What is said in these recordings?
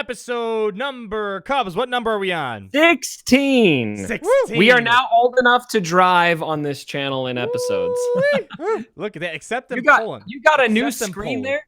episode number, Cubs, what number are we on? 16. 16. We are now old enough to drive on this channel in episodes. Look at that. Accept them. You got a new screen there?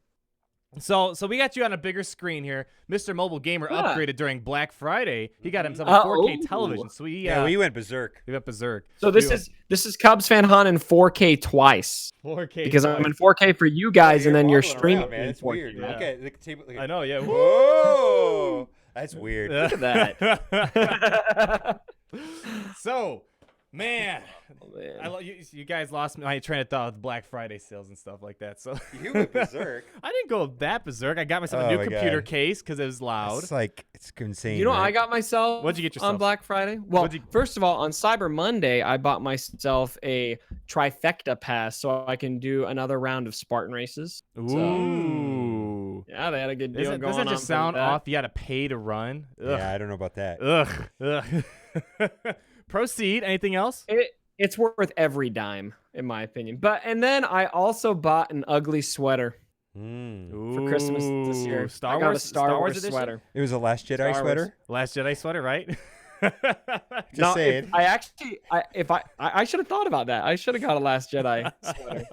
So we got you on a bigger screen here. Mr. Mobile Gamer upgraded during Black Friday. He got himself a 4K television. So we went berserk. We went berserk. So this is CubsFanHan in 4K twice. 4K because I'm in 4K for you guys, and then you're streaming. Man, it's weird. Yeah. Okay, I know. Yeah. Whoa, that's weird. Look at that. So, man, man. I love you guys lost my train of thought with Black Friday sales and stuff like that. So you went berserk. I didn't go that berserk. I got myself a new computer case because it was loud. It's insane. You know what I got myself? What'd you get yourself on Black Friday? Well, first of all, on Cyber Monday, I bought myself a trifecta pass so I can do another round of Spartan races. Ooh. Yeah, they had a good deal going on. Doesn't that just sound off? You got to pay to run. Ugh. Yeah, I don't know about that. Ugh. Proceed. Anything else? It's worth every dime, in my opinion. And then I also bought an ugly sweater for Christmas this year. I got a Star Wars sweater. It was a Last Jedi sweater. Last Jedi sweater, right? Just saying. I should have thought about that. I should have got a Last Jedi sweater.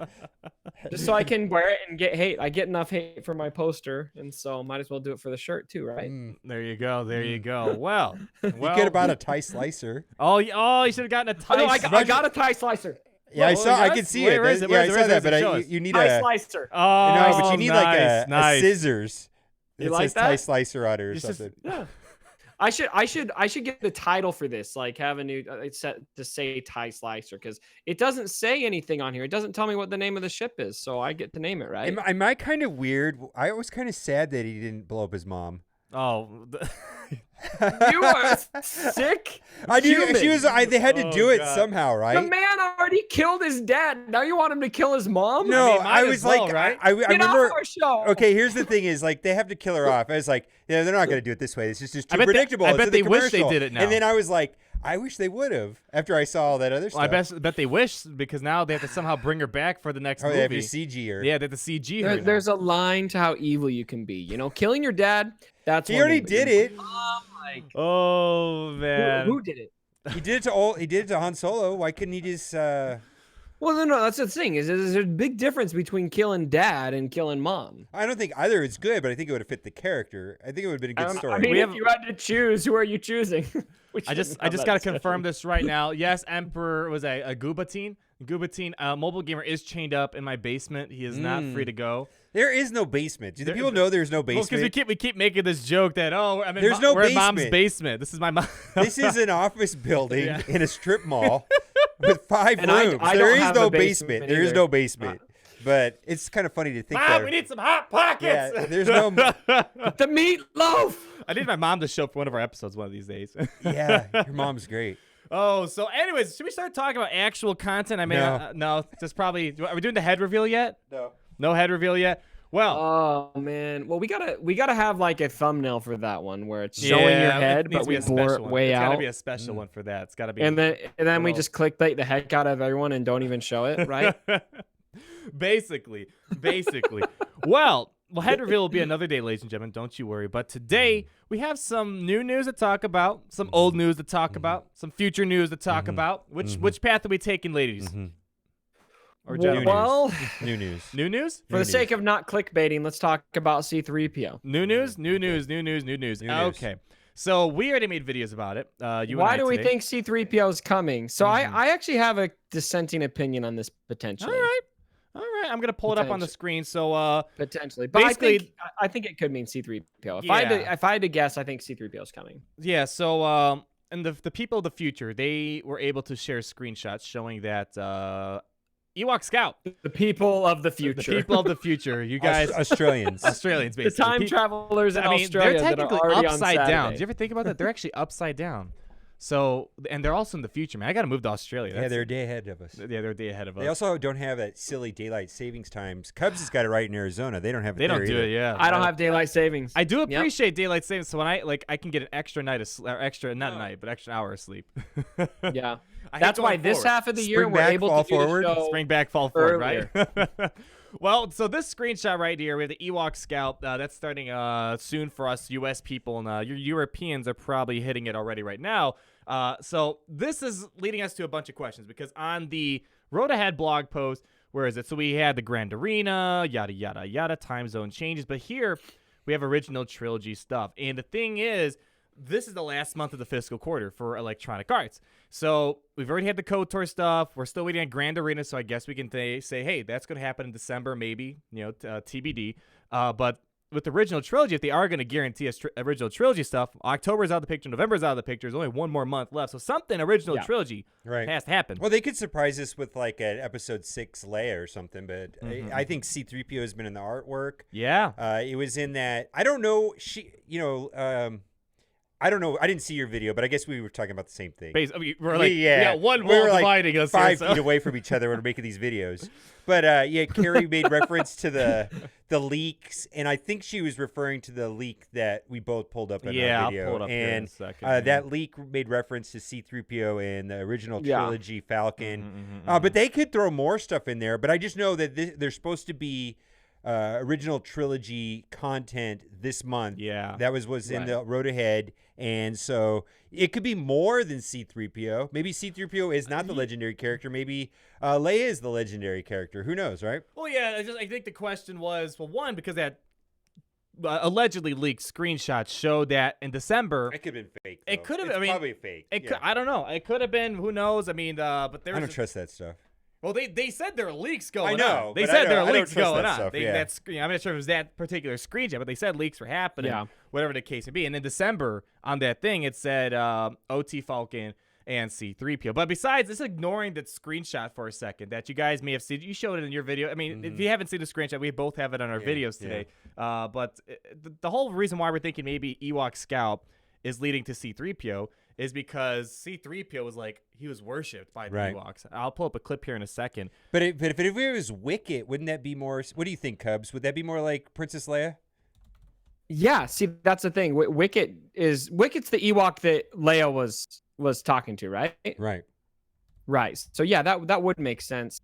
Just so I can wear it and get hate. I get enough hate for my poster, and so might as well do it for the shirt too, right? There you go. There you go. Well, you could have bought a tie slicer. Oh, you should have gotten a tie. No, I got a tie slicer. Yeah, I can see it. Where is it? I saw that, but you need tie slicer. Oh, no, but you need a scissors. You it like says that? tie slicer on it or something. Yeah. I should get the title for this, like have a new it's set to say tie slicer, because it doesn't say anything on here. It doesn't tell me what the name of the ship is, so I get to name it, right? Am I kind of weird? I was kind of sad that he didn't blow up his mom. Oh, you are sick. I knew she was. They had to do it somehow, right? The man already killed his dad. Now you want him to kill his mom? No, I was like, right? I remember. Our show. Okay, here's the thing: is like they have to kill her off. I was like, yeah, they're not going to do it this way. This is just too predictable. I bet they wish they did it now. And then I was like, I wish they would have after I saw all that other stuff. I bet they wish, because now they have to somehow bring her back for the next movie. They have to CG her. Yeah, they have to CG her. There's a line to how evil you can be. You know, killing your dad. That's he already did it. Oh man, who did it? He did it to Han Solo. Why couldn't he just? Well, no, that's the thing. There's a big difference between killing dad and killing mom. I don't think either is good, but I think it would have fit the character. I think it would have been a good story. I mean, if you had to choose, who are you choosing? I just got to confirm this right now. Yes, Emperor was a Gubatine. Mobile Gamer is chained up in my basement. He is not free to go. There is no basement. Do the people know there's no basement? Well, because we keep making this joke that we're basement. in mom's basement. This is my mom. This is an office building in a strip mall with 5 and rooms. There is no basement. There is no basement. But it's kind of funny to think that. We need some hot pockets. Yeah, there's no the meatloaf. I need my mom to show up for one of our episodes one of these days. Yeah, your mom's great. Oh, so anyways, should we start talking about actual content? I mean, no, just probably. Are we doing the head reveal yet? No. No head reveal yet. Well, oh man, well we gotta have like a thumbnail for that one where it's showing your head, but we blur it way out. It's gotta be a special one for that. It's gotta be. And then we just clickbait the heck out of everyone and don't even show it, right? Basically. Well, head reveal will be another day, ladies and gentlemen. Don't you worry. But today we have some new news to talk about, some old news to talk about, some future news to talk about. Which path are we taking, ladies? Or well, new news. New news? For the sake of not clickbaiting, let's talk about C3PO. New news. Okay. So we already made videos about it. Why do we think C3PO is coming? So I actually have a dissenting opinion on this potentially. All right. I'm gonna pull it up on the screen. So potentially, but basically, I think it could mean C3PO. Yeah. If I had to guess, I think C3PO is coming. Yeah. So and the people of the future, they were able to share screenshots showing that Ewok Scout. The people of the future. The people of the future. You guys, Australians, basically. The time travelers in Australia. They're technically that are upside on down. Do you ever think about that? They're actually upside down. So, and they're also in the future, man. I got to move to Australia. Yeah, they're a day ahead of us. Yeah, they're a day ahead of us. They also don't have that silly daylight savings times. Cubs has got it right in Arizona. They don't have it They there don't do either. it, yeah. I don't have daylight savings. I do appreciate daylight savings. So when I can get an extra night of extra hour of sleep. Yeah. That's why this half of the year Spring we're back, able fall to do forward. the show Spring back, fall forward, earlier. right? Well, so this screenshot right here, we have the Ewok Scout. That's starting soon for us U.S. people, and your Europeans are probably hitting it already right now. So this is leading us to a bunch of questions because on the Road Ahead blog post, where is it? So we had the Grand Arena, yada, yada, yada, time zone changes. But here we have original trilogy stuff. And the thing is, this is the last month of the fiscal quarter for Electronic Arts. So we've already had the KOTOR stuff. We're still waiting on Grand Arena, so I guess we can say, hey, that's going to happen in December, maybe, TBD. But with the original trilogy, if they are going to guarantee us original trilogy stuff, October's out of the picture, November's out of the picture. There's only one more month left. So something original trilogy has to happen. Well, they could surprise us with like an episode 6 Leia or something, but I think C3PO has been in the artwork. Yeah. It was in that. I don't know. I don't know. I didn't see your video, but I guess we were talking about the same thing. We got one wall dividing us. 5 feet away from each other when we're making these videos. But Carrie made reference to the leaks, and I think she was referring to the leak that we both pulled up in our video. I'll pull it up here in a second. That leak made reference to C3PO and the original trilogy Falcon. But they could throw more stuff in there. But I just know that there's supposed to be original trilogy content this month. Yeah. That was in the road ahead. And so it could be more than C3PO. Maybe C3PO is not the legendary character. Maybe Leia is the legendary character. Who knows, right? Well, yeah, I think the question was, well, one, because that allegedly leaked screenshots showed that in December. It could have been fake, though. It could have. It's probably fake. I don't know. It could have been. Who knows? I mean, but there. I don't trust that stuff. Well, they said there are leaks going on. I know. They said there are leaks going on. Stuff, I'm not sure if it was that particular screenshot, but they said leaks were happening, whatever the case may be. And in December, on that thing, it said OT Falcon and C3PO. But besides, it's ignoring that screenshot for a second that you guys may have seen. You showed it in your video. I mean, if you haven't seen the screenshot, we both have it on our videos today. But the whole reason why we're thinking maybe Ewok Scout is leading to C3PO is because C3PO was he was worshipped by the Ewoks. I'll pull up a clip here in a second. But if it was Wicket, wouldn't that be more? What do you think, Cubs? Would that be more like Princess Leia? Yeah, see, that's the thing. Wicket's the Ewok that Leia was talking to, right? Right. So yeah, that would make sense.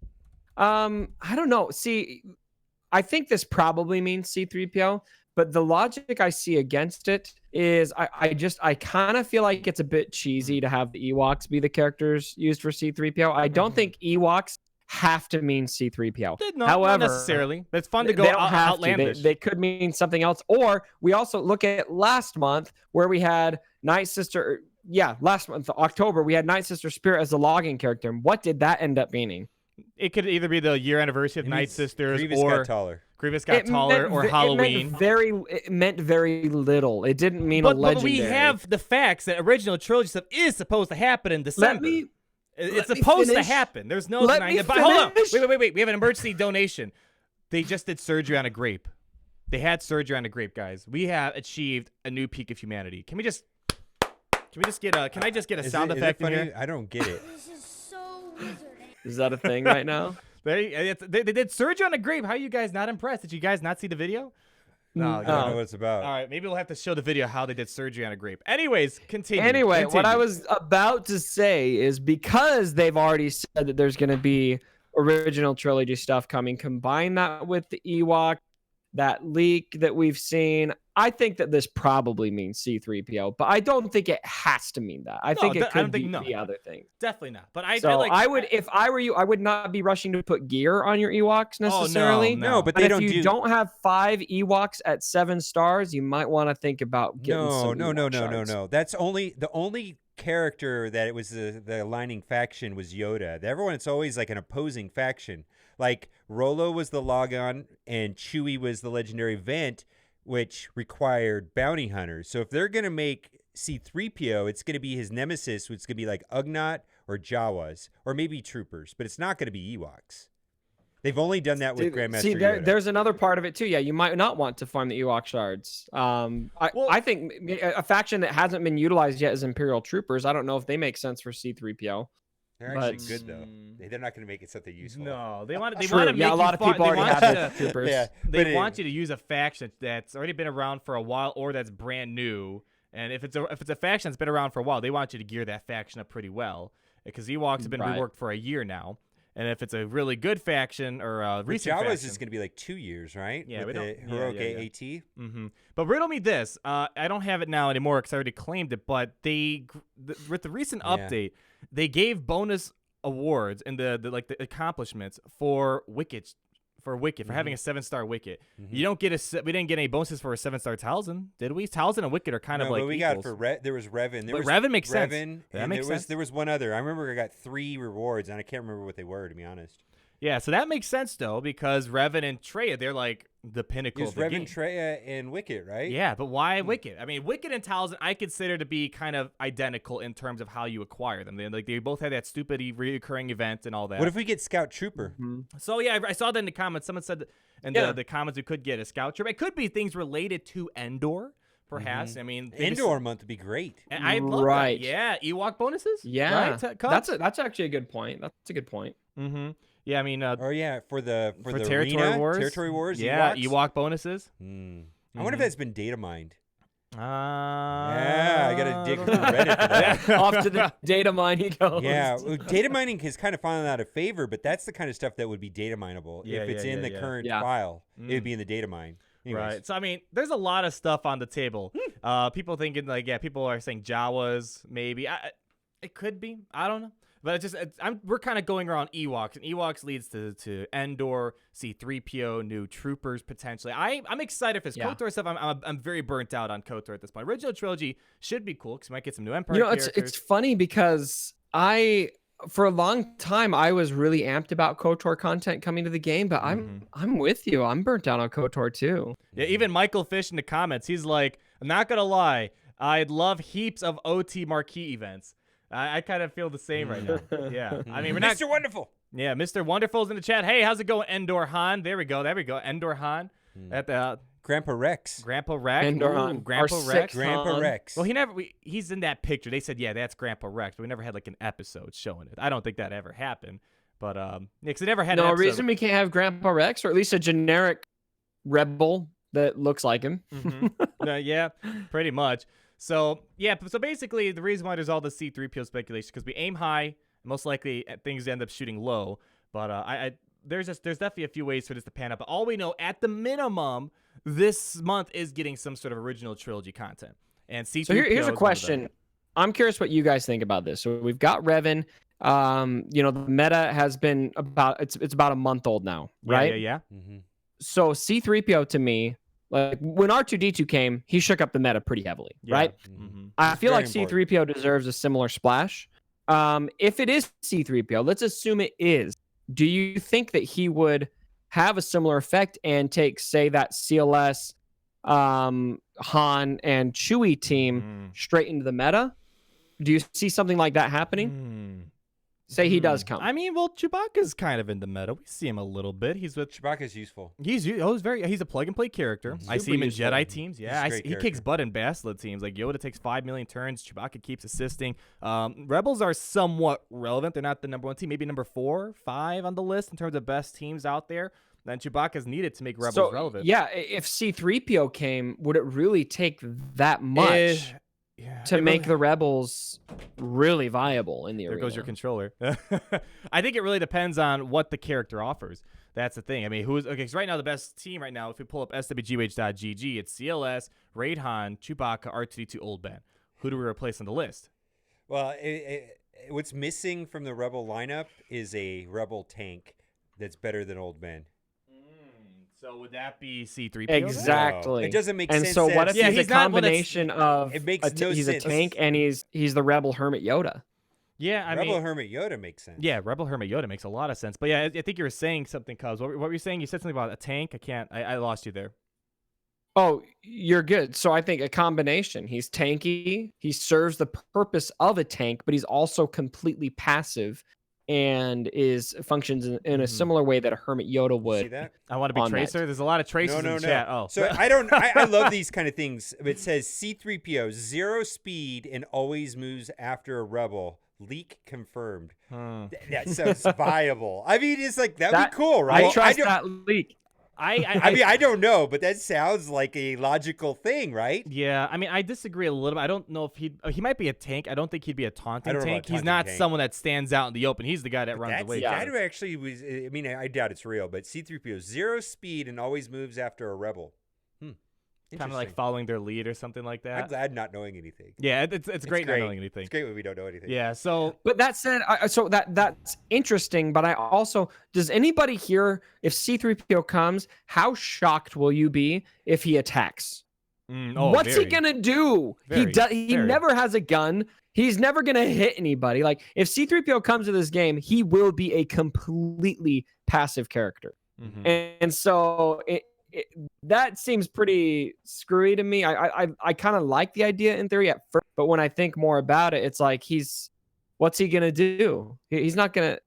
I don't know. See, I think this probably means C3PO. But the logic I see against it is I kind of feel like it's a bit cheesy to have the Ewoks be the characters used for C3PO. I don't think Ewoks have to mean C3PO. However, not necessarily. It's fun to go outlandish. They could mean something else. Or we also look at last month where we had Night Sister. Yeah, last month, October, we had Night Sister Spirit as the logging character. And what did that end up meaning? It could either be the year anniversary of Night Sisters Grievous got taller. Grievous got taller, or Halloween. It meant very little. It didn't mean a legendary. But we have the facts that original trilogy stuff is supposed to happen in December. It's supposed to happen. There's no denying it. But hold on. Wait. We have an emergency donation. They just did surgery on a grape. They had surgery on a grape, guys. We have achieved a new peak of humanity. Can I just get a sound effect in here? I don't get it. This is so wizarding. Is that a thing right now? They did surgery on a grape. How are you guys not impressed? Did you guys not see the video? No, I don't know what it's about. All right, maybe we'll have to show the video how they did surgery on a grape. Anyways, continue. Anyway, what I was about to say is because they've already said that there's going to be original trilogy stuff coming, combine that with the Ewok, that leak that we've seen, I think that this probably means C3PO, but I don't think it has to mean that. I think it could be the other thing. Definitely not. But I would, if I were you, I would not be rushing to put gear on your Ewoks necessarily. No, but if you don't have 5 Ewoks at 7 stars, you might want to think about getting some Ewok shards. No. That's the only character that it was the aligning faction was Yoda. Everyone, it's always like an opposing faction. Like Rolo was the Logon and Chewie was the legendary Vent, which required bounty hunters. So if they're going to make C3PO, it's going to be his nemesis, which is going to be like Ugnaught or Jawas, or maybe Troopers, but it's not going to be Ewoks. They've only done that with Grandmaster Yoda. There's another part of it too. Yeah, you might not want to farm the Ewok shards. I think a faction that hasn't been utilized yet is Imperial Troopers. I don't know if they make sense for C3PO. They're actually good though. They're not going to make it something useful. No, they want to make a lot of people already have the Troopers. They want you to use a faction that's already been around for a while or that's brand new. And if it's a faction that's been around for a while, they want you to gear that faction up pretty well because Ewoks have been reworked for a year now. And if it's a really good faction or a recent Jawas faction, is going to be like 2 years, right? Yeah, with we the don't- heroic yeah. AAT. Mm-hmm. But riddle me this. I don't have it now anymore because I already claimed it. But with the recent update, they gave bonus awards and the accomplishments for Wicket. For having a 7-star Wicket. You don't get we didn't get any bonuses for a 7-star Talzin, did we? Talzin and Wicket are kind of like but we equals. got for there was Revan. But Revan makes sense. Revan, That and makes sense. There was one other. I remember I got 3 rewards, and I can't remember what they were, to be honest. Yeah, so that makes sense though because Revan and Traya, they're like the pinnacle It was of the Revan, game. Traya, and Wicket, right? Yeah, but why Wicket? I mean, Wicket and Talzin I consider to be kind of identical in terms of how you acquire them. They both had that stupid recurring event and all that. What if we get Scout Trooper? So yeah, I saw that in the comments. Someone said in the comments we could get a Scout Trooper. It could be things related to Endor, perhaps. I mean, Endor month would be great. And I love that. Yeah, Ewok bonuses. Yeah, right? that's actually a good point. That's a good point. Mm-hmm. Yeah, I mean, for the territory arena, wars. territory wars. Yeah, Ewoks? Ewok bonuses. I wonder if that's been data mined. Yeah, I gotta dig through Reddit for that. Off to the data mine he goes. Yeah, data mining has kind of fallen out of favor, but that's the kind of stuff that would be data mineable. Yeah, if it's in the current file, it would be in the data mine. Anyways. Right. So I mean, there's a lot of stuff on the table. People thinking people are saying Jawas maybe. It could be. I don't know. But we're kind of going around Ewoks, and Ewoks leads to Endor, C3PO, new troopers potentially. I'm excited for this KOTOR stuff. I'm very burnt out on KOTOR at this point. Original trilogy should be cool because we might get some new Empire characters. It's funny because for a long time I was really amped about KOTOR content coming to the game, but I'm with you. I'm burnt out on KOTOR too. Yeah, even Michael Fish in the comments, he's like, I'm not gonna lie, I'd love heaps of OT marquee events. I kind of feel the same right now. Yeah. I mean, we're not... Mr. Wonderful. Yeah, Mr. Wonderful's in the chat. Hey, how's it going, Endor Han? There we go. Endor Han. At the... Grandpa Rex. Grandpa Rex. Endor Han. Grandpa Rex. Grandpa Rex. Well, he's in that picture. They said, yeah, that's Grandpa Rex, but we never had like an episode showing it. I don't think that ever happened. But, because it never had an episode. No reason we can't have Grandpa Rex, or at least a generic rebel that looks like him. Yeah, pretty much. So, yeah, so basically the reason why there's all the C3PO speculation because we aim high, most likely things end up shooting low. But there's definitely a few ways for this to pan out. But all we know, at the minimum, this month is getting some sort of original trilogy content. And C3PO. So here's a question. I'm curious what you guys think about this. So we've got Revan. The meta has been it's about a month old now, right? Yeah. So C3PO to me, like when R2D2 came, he shook up the meta pretty heavily, right? I feel like C3PO deserves a similar splash. If it is C3PO, let's assume it is. Do you think that he would have a similar effect and take, say, that CLS, Han, and Chewie team straight into the meta? Do you see something like that happening? Say he does come. I mean, well, Chewbacca's kind of in the meta. We see him a little bit. Chewbacca's useful. He's a plug and play character. I see him in useful. Jedi teams. Yeah, he kicks butt in Bastila teams. Like Yoda takes 5 million turns. Chewbacca keeps assisting. Rebels are somewhat relevant. They're not the number 1 team. Maybe number 4, 5 on the list in terms of best teams out there. Then Chewbacca's needed to make Rebels relevant. Yeah, if C3PO came, would it really take that much? To make the Rebels really viable in the arena. There goes your controller. I think it really depends on what the character offers. That's the thing. I mean, because right now the best team right now, if we pull up swgh.gg, it's CLS, Raid Han, Chewbacca, R2D2, Old Ben. Who do we replace on the list? Well, what's missing from the Rebel lineup is a Rebel tank that's better than Old Ben. So would that be C3PO? Exactly. No. It doesn't make sense. And so what if he's a combination of it makes no he's sense. a tank and he's the Rebel Hermit Yoda? Yeah, Rebel Hermit Yoda makes sense. Yeah, Rebel Hermit Yoda makes a lot of sense. But yeah, I think you were saying something, Cubs. What were you saying? You said something about a tank. I lost you there. Oh, you're good. So I think a combination. He's tanky. He serves the purpose of a tank, but he's also completely passive and functions in a similar way that a Hermit Yoda would. See that? I want to be Tracer. There's a lot of Tracers in the chat. Oh. So I love these kind of things. It says C3PO, 0 speed and always moves after a rebel. Leak confirmed. That sounds viable. I mean, it's like, that'd be cool, right? I trust that leak. I mean, I don't know, but that sounds like a logical thing, right? Yeah, I mean, I disagree a little bit. I don't know if he might be a tank. I don't think he'd be a taunting tank. He's not someone that stands out in the open. He's the guy that runs away. That actually was. I mean, I doubt it's real, but C3PO 0 speed and always moves after a rebel. Kind of like following their lead or something like that. I'm glad not knowing anything. Yeah, it's great not knowing anything. It's great when we don't know anything. Yeah, so. But that said, so that's interesting. But I also, does anybody here, if C3PO comes, how shocked will you be if he attacks? What's he gonna do? He never has a gun. He's never gonna hit anybody. Like if C3PO comes to this game, he will be a completely passive character. And so that seems pretty screwy to me. I kind of like the idea in theory at first, but when I think more about it, it's like what's he gonna do? He's not gonna.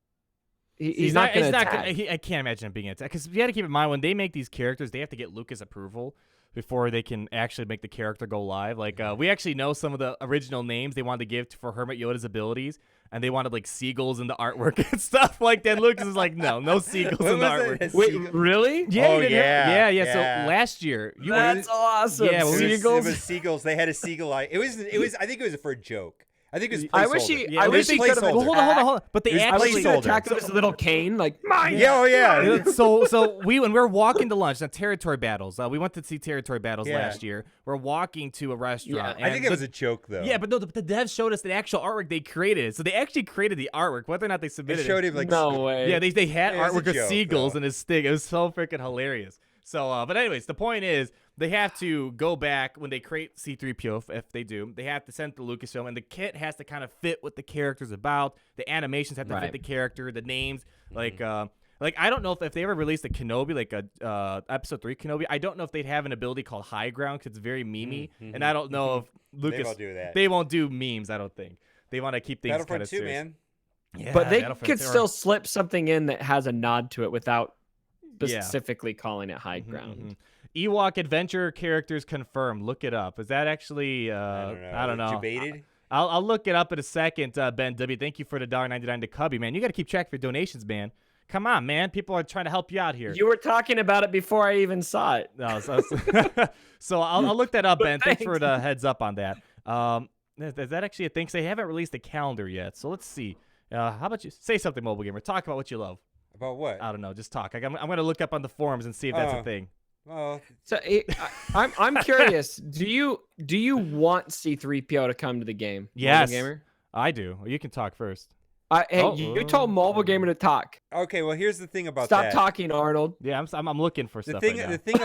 He's not gonna attack. I can't imagine him being attacked because you got to keep in mind when they make these characters, they have to get Lucas approval before they can actually make the character go live. Like we actually know some of the original names they wanted to give for Hermit Yoda's abilities, and they wanted like seagulls in the artwork and stuff like that. Lucas is like, no seagulls in the artwork. Wait, really? Yeah, yeah. So last year, that's awesome. Yeah, seagulls. It was seagulls. They had a seagull eye. It was. I think it was for a joke. I think it was. I wish he could have. Hold on. But they actually attacked with his little cane, like mine. Yeah. So when we're walking to lunch, on territory battles, we went to see territory battles last year. We're walking to a restaurant. I think it was a joke though. Yeah, but no, the devs showed us the actual artwork they created. So they actually created the artwork, whether or not they submitted it. Showed him like no way. Yeah, they had artwork of seagulls and his stick. It was so freaking hilarious. So, but anyways, the point is they have to go back when they create C3PO, if they do. They have to send it to Lucasfilm, and the kit has to kind of fit what the character's about. The animations have to fit the character, the names. Like I don't know if they ever released a Kenobi, like a Episode 3 Kenobi. I don't know if they'd have an ability called High Ground because it's very memey, and I don't know if Lucas. They won't do that. They won't do memes. I don't think they want to keep things kind of serious. Man. Yeah, but they could still slip something in that has a nod to it without specifically calling it High Ground. Ewok adventure characters confirmed. Look it up. Is that actually? I don't know. Debated? I'll look it up in a second. Ben W, thank you for the $1.99 to Cubby, man. You got to keep track of your donations, man. Come on, man. People are trying to help you out here. You were talking about it before I even saw it. No, so I'll look that up, Ben. Thanks for the heads up on that. Is that actually a thing? They haven't released a calendar yet, so let's see. How about you say something, Mobile Gamer? Talk about what you love. About what? I don't know. Just talk. I'm going to look up on the forums and see if that's a thing. Oh. So I'm curious. Do you want C3PO to come to the game? Yes, Mobile Gamer? I do. You can talk first. You told Mobile Gamer to talk. Okay, well here's the thing about Stop talking, Arnold. Yeah, I'm looking for stuff. The thing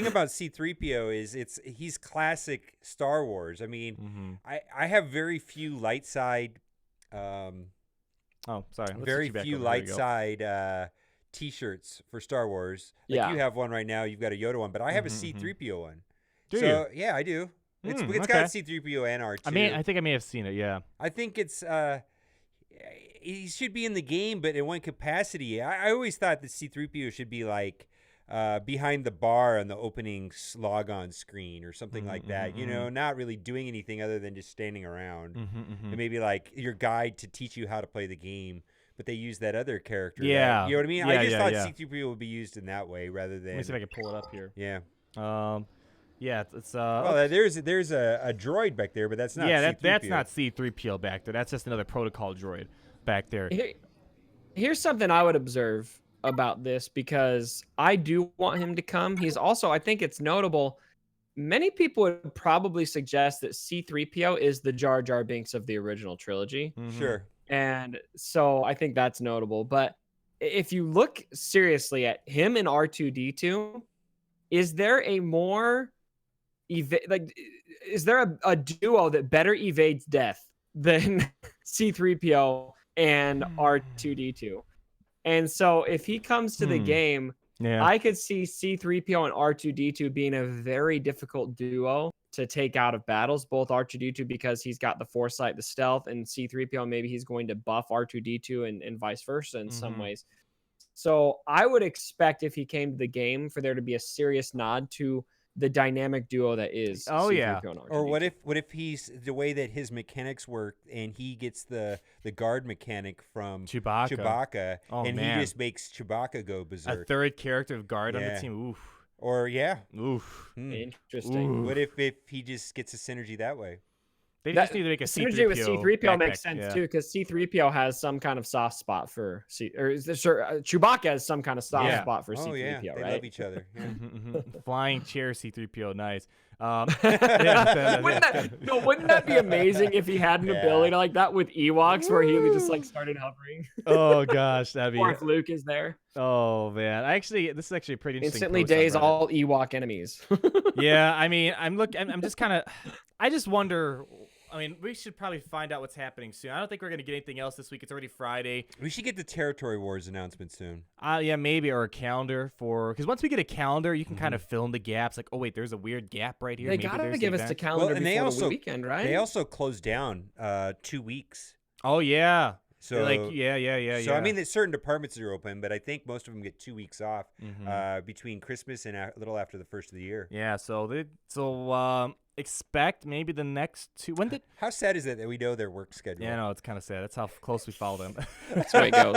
about C3PO is he's classic Star Wars. I mean, I have very few light side. Very few light side T-shirts for Star Wars. Like you have one right now. You've got a Yoda one, but I have a C3PO one. Do you? Yeah, I do. It's got C3PO and R2. I think I may have seen it. Yeah. I think it's he should be in the game, but in one capacity. I always thought that C3PO should be like behind the bar on the opening logon screen or something like that. You know, not really doing anything other than just standing around. And maybe like your guide to teach you how to play the game. But they use that other character. Yeah. You know what I mean? Yeah, I just thought C3PO would be used in that way rather than. Let me see if I can pull it up here. Yeah. Yeah, it's well, there's a droid back there, but that's not. Yeah, C3PO. that's not C3PO back there. That's just another protocol droid back there. Here's something I would observe about this because I do want him to come. He's also, I think it's notable. Many people would probably suggest that C3PO is the Jar Jar Binks of the original trilogy. Sure. And so I think that's notable. But if you look seriously at him and R2-D2, is there a more is there a duo that better evades death than C3PO and R2-D2? And so if he comes to the game, I could see C3PO and R2-D2 being a very difficult duo to take out of battles, both R2-D2 because he's got the foresight, the stealth, and C3PO maybe he's going to buff R2-D2 and vice versa in some ways. So I would expect if he came to the game for there to be a serious nod to the dynamic duo that is. Oh, yeah. C3PO and Or R2-D2. what if he's the way that his mechanics work, and he gets the guard mechanic from Chewbacca. Oh, and man. he just makes Chewbacca go berserk. A third character of guard on the Yeah. team. Oof. Or Oof. Interesting. Ooh. What if he just gets a synergy that way? They just need to make a synergy with C3PO backpack, makes sense yeah. too, because C3PO has some kind of soft spot for Chewbacca has some kind of soft spot for Oh yeah, C3PO, they right? love each other. Yeah. Flying chair C3PO, nice. Wouldn't that be amazing if he had an ability like that with Ewoks, where he would just like started hovering? Oh gosh, that'd be. Or if Luke is there. Oh man, this is actually a pretty interesting. Instantly post on daze Reddit. all Ewok enemies. Yeah, I mean, I'm just kind of, I just wonder. I mean, we should probably find out what's happening soon. I don't think we're gonna get anything else this week. It's already Friday. We should get the Territory Wars announcement soon. Yeah, maybe, or a calendar because once we get a calendar, you can kind of fill in the gaps. Like, oh wait, there's a weird gap right here. They Maybe gotta there's give the us the event. calendar and before the weekend, right? They also closed down 2 weeks. Oh yeah. So yeah. So I mean, that certain departments are open, but I think most of them get 2 weeks off between Christmas and a little after the first of the year. Yeah. So expect maybe the next two. When did? How sad is it that we know their work schedule? Yeah, no, it's kind of sad. That's how close we follow them. That's the way it goes.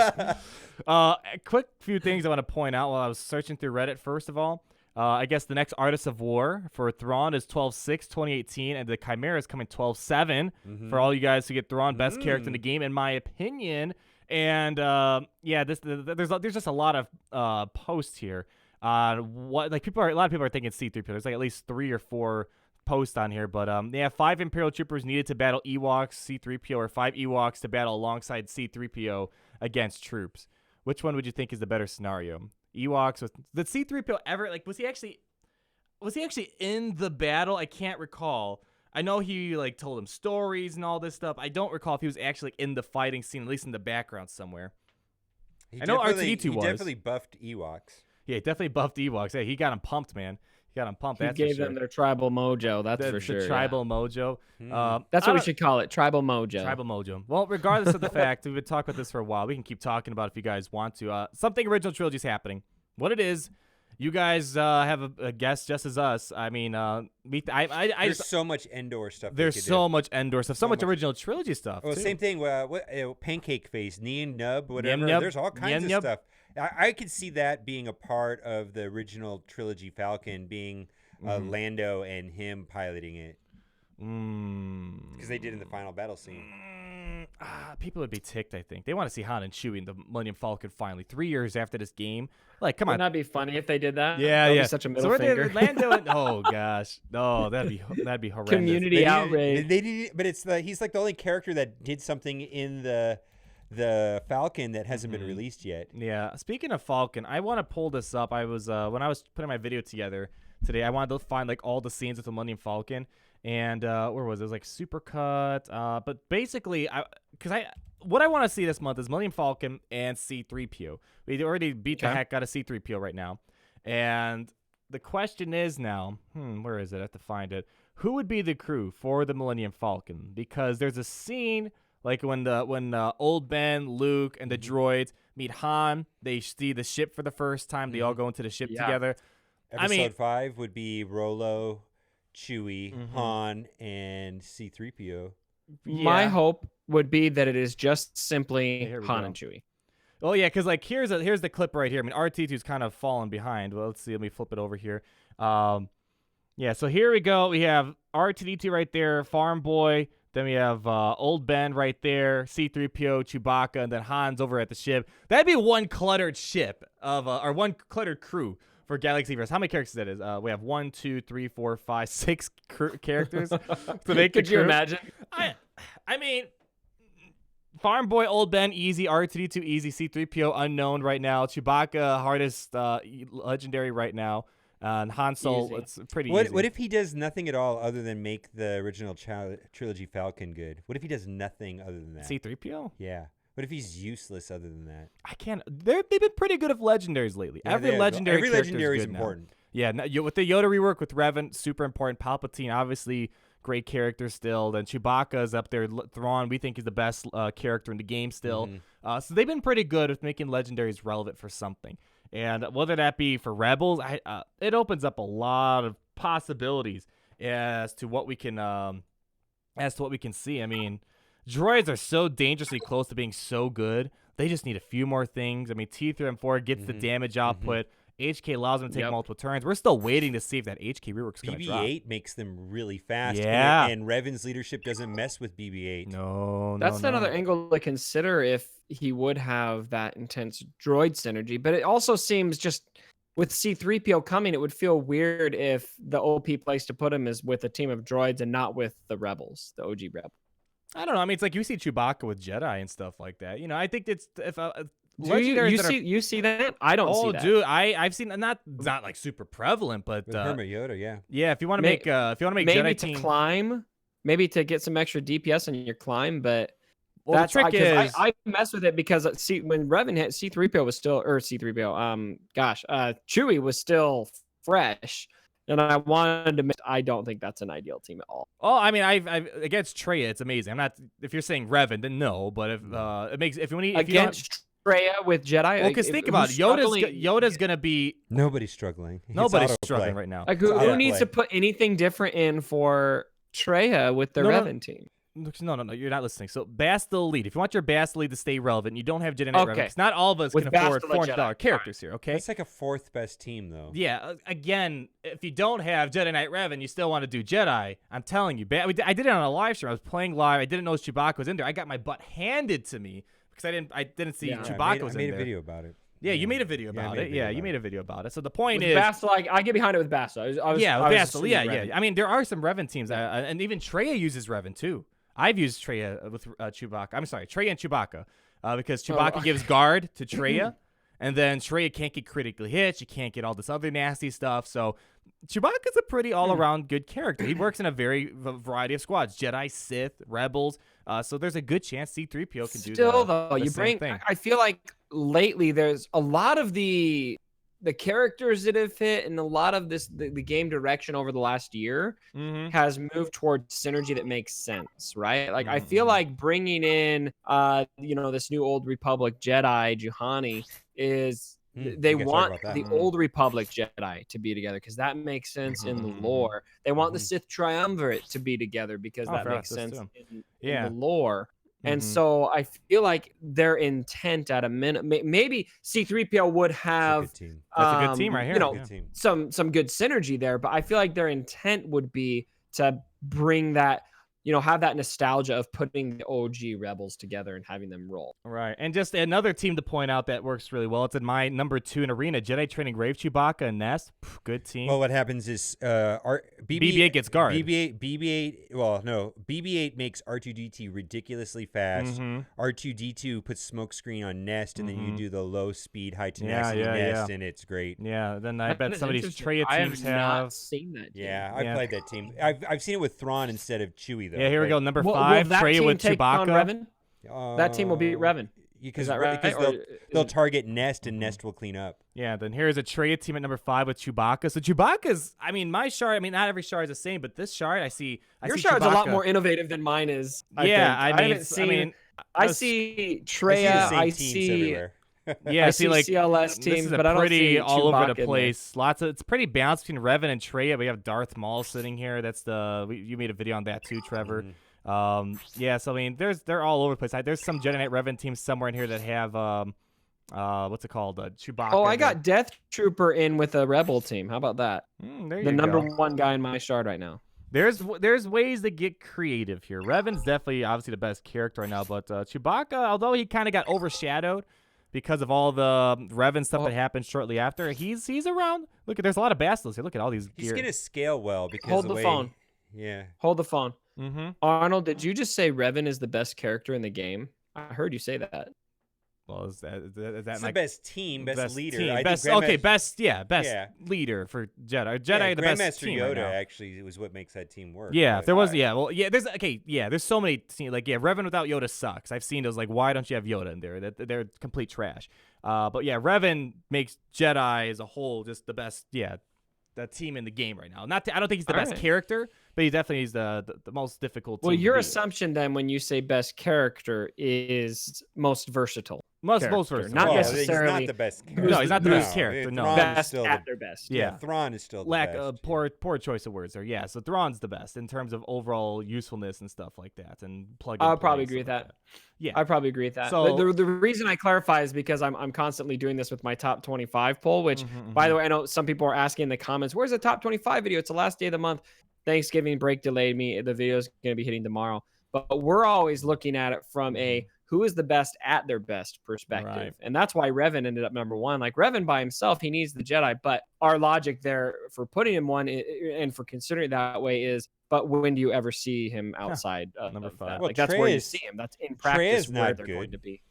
A quick few things I want to point out while I was searching through Reddit. First of all, I guess the next Artists of War for Thrawn is 12/6/2018, and the Chimera is coming 12/7 for all you guys who get Thrawn, best character in the game, in my opinion. And there's just a lot of posts here. A lot of people are thinking C3PO. There's like at least 3 or 4 posts on here, but they have 5 Imperial troopers needed to battle Ewoks, C3PO, or 5 Ewoks to battle alongside C3PO against troops. Which one would you think is the better scenario? Ewoks with the C3PO ever was he actually in the battle? I can't recall. I know he told him stories and all this stuff. I don't recall if he was actually in the fighting scene, at least in the background somewhere. I know R2-D2 was. He definitely buffed Ewoks. Yeah, he definitely buffed Ewoks. Hey, he got him pumped, man. He got him pumped. He gave them their tribal mojo. That's for sure. The tribal mojo. That's what we should call it. Tribal mojo. Tribal mojo. Well, regardless of the fact, we've been talking about this for a while. We can keep talking about it if you guys want to. Something original trilogy is happening. What it is, you guys have a guess just as us. I mean, there's so much Endor stuff. There's so much Endor stuff. So much original trilogy stuff. Well, too. Same thing. Pancake Face, Nien Nub, whatever. Nien Nub. There's all kinds of stuff. I could see that being a part of the original trilogy Falcon, being Lando and him piloting it. Because they did in the final battle scene. People would be ticked, I think. They want to see Han and Chewie in the Millennium Falcon finally. 3 years after this game. Come on. Wouldn't that be funny if they did that? Yeah, That'd yeah. Be such a middle finger. Lando and, oh gosh. No, that'd be horrendous. Community outrage. But he's like the only character that did something in the Falcon that hasn't been released yet. Yeah. Speaking of Falcon, I want to pull this up. I was when I was putting my video together today, I wanted to find all the scenes with the Millennium Falcon. And where was it? It was supercut. But basically, what I want to see this month is Millennium Falcon and C3PO. We already beat the heck out of C3PO right now. And the question is now, where is it? I have to find it. Who would be the crew for the Millennium Falcon? Because there's a scene when Old Ben, Luke, and the droids meet Han. They see the ship for the first time. They all go into the ship together. Episode 5 would be Rolo, Chewie, Han, and C3PO. Yeah. My hope would be that it is just simply Han and Chewie. Oh yeah, because here's the clip right here. I mean, R2-D2's kind of fallen behind. Well, let's see. Let me flip it over here. Yeah. So here we go. We have R2-D2 right there, Farm Boy. Then we have Old Ben right there, C3PO, Chewbacca, and then Han's over at the ship. That'd be one cluttered ship or one cluttered crew for Galaxy Verse. How many characters that is? We have 1, 2, 3, 4, 5, 6 characters. So they could you imagine? I mean, Farm Boy, Old Ben, easy. R2-D2, easy. C3PO, unknown right now. Chewbacca, hardest legendary right now. And Han Solo, it's pretty easy. What if he does nothing at all other than make the original trilogy Falcon good? What if he does nothing other than that? C3PO? Yeah. What if he's useless other than that? I can't. They've been pretty good with legendaries lately. Yeah, every legendary is important. Now. Yeah, with the Yoda rework with Revan, super important. Palpatine, obviously, great character still. Then Chewbacca is up there. Thrawn, we think, is the best character in the game still. So they've been pretty good with making legendaries relevant for something. And whether that be for Rebels, it opens up a lot of possibilities as to what we can see. I mean, droids are so dangerously close to being so good. They just need a few more things. I mean, T3M4 gets the damage output. HK allows them to take multiple turns. We're still waiting to see if that HK rework's going to drop. BB-8 makes them really fast. Yeah. And Revan's leadership doesn't mess with BB-8. No, That's another angle to consider if he would have that intense droid synergy. But it also seems just with C3PO coming, it would feel weird if the OP place to put him is with a team of droids and not with the rebels, the OG rebels. I don't know. I mean, it's like you see Chewbacca with Jedi and stuff like that. You know, I think it's if you see that? I don't see that. Oh, dude, I've seen not like super prevalent, but With Hermit Yoda, yeah. Yeah, if you want to make maybe Jedi to team climb, maybe to get some extra DPS on your climb, but well, the trick is I mess with it because when Revan hit C3PO was still C3PO Chewie was still fresh. And I wanted to. I don't think that's an ideal team at all. Oh, I mean, I've against Traya, it's amazing. I'm not. If you're saying Revan, then no. But if it makes if against Traya with Jedi, well, because think about it, Yoda's gonna be nobody's struggling. Nobody's struggling right now. Like who needs to put anything different in for Traya with the Revan team? No, you're not listening. So Bastille Elite. If you want your Bastille Elite to stay relevant, you don't have Jedi Knight Revan. Because not all of us can afford $400 characters here, okay? It's like a fourth best team, though. Yeah, again, if you don't have Jedi Knight Revan, you still want to do Jedi. I'm telling you. I did it on a live stream. I was playing live. I didn't know Chewbacca was in there. I got my butt handed to me because I didn't see Chewbacca was in there. I made a video about it. Yeah, you made a video about it. Yeah, you made a video about it. So the point is, Bastille, I get behind it with Bastille. With Bastille. Yeah. I mean, there are some Revan teams, and even Traya uses Revan too. I've used Traya with Chewbacca. I'm sorry, Traya and Chewbacca, because Chewbacca gives guard to Traya, and then Traya can't get critically hit. She can't get all this other nasty stuff. So Chewbacca's a pretty all-around good character. He works in a variety of squads: Jedi, Sith, Rebels. So there's a good chance C3PO can do the same thing. I feel like lately there's a lot of the characters that have hit and a lot of the game direction over the last year has moved towards synergy that makes sense, right? Like I feel like bringing in this new Old Republic Jedi Juhani is they want the Old Republic Jedi to be together because that makes sense in the lore. They want the Sith Triumvirate to be together because that makes sense in the lore. And so I feel like their intent at a minute, maybe C3PO would have that's a good team right here. Some good synergy there, but I feel like their intent would be to bring that, have that nostalgia of putting the OG Rebels together and having them roll. Right. And just another team to point out that works really well. It's in my number 2 in Arena, Jedi Training Grave, Chewbacca, and Nest. Good team. Well, what happens is BB-8 gets guard. BB-8 makes R2-D2 ridiculously fast. R2-D2 puts smokescreen on Nest, and then you do the low speed, high tenacity Nest, and it's great. Yeah, then I bet some of these Traya teams have not seen that team. Yeah, I played that team. I've seen it with Thrawn instead of Chewie, though. Yeah, here we go. Number 5, Traya with Chewbacca. That team will beat Revan. Because right? they'll target Nest, and Nest will clean up. Yeah, then here's a Traya team at number 5 with Chewbacca. So Chewbacca's, my shard, not every shard is the same, but this shard, Your shard's Chewbacca. A lot more innovative than mine is. I see Traya. I see. Yeah, I see like CLS teams, this is but I don't see all Chewbacca over the place. It's pretty balanced between Revan and Traya. We have Darth Maul sitting here. That's you made a video on that too, Trevor. So they're all over the place. There's some Jedi Knight Revan teams somewhere in here that have what's it called, Chewbacca. Oh, I got Death Trooper in with a Rebel team. How about that? The number 1 guy in my shard right now. There's ways to get creative here. Revan's definitely obviously the best character right now, but Chewbacca, although he kind of got overshadowed because of all the Revan stuff that happened shortly after, he's around. Look, there's a lot of Bastards here. Look at all these. He's gonna scale well because hold the phone. Yeah. Hold the phone. Arnold, did you just say Revan is the best character in the game? I heard you say that. Well, is that it's the best team, best leader? Team. Best leader for Jedi. Jedi, the best team. Grandmaster Yoda right now. actually was what makes that team work. Yeah, if there was, there's so many teams. Like, Revan without Yoda sucks. I've seen those. Like, why don't you have Yoda in there? They're complete trash. But yeah, Revan makes Jedi as a whole just the best. Yeah. The team in the game right now. I don't think he's the best character, But he definitely is the most difficult. Well, team to your beat. assumption then, when you say best character, is most versatile. Most character, versatile. not Well, necessarily. He's not the best character. No, he's not the best character, Thrawn no. is Best still at the, their best. yeah, Thrawn is still the Lack best. poor choice of words there. Yeah, so Thrawn's the best in terms of overall usefulness and stuff like that, and plug. I'll probably agree with that. Yeah, I probably agree with that. So- The reason I clarify is because I'm constantly doing this with my top 25 poll, which, by the way, I know some people are asking in the comments, where's the top 25 video? It's the last day of the month. Thanksgiving break delayed me. The video is going to be hitting tomorrow. But we're always looking at it from a who is the best at their best perspective. Right. And that's why Revan ended up number one. Like, Revan by himself, he needs the Jedi. But our logic there for putting him one and for considering it that way is, but when do you ever see him outside of Number of 5. that? Well, Like, that's Trey where you is- see him. That's in Trey practice is where not they're good. going to be.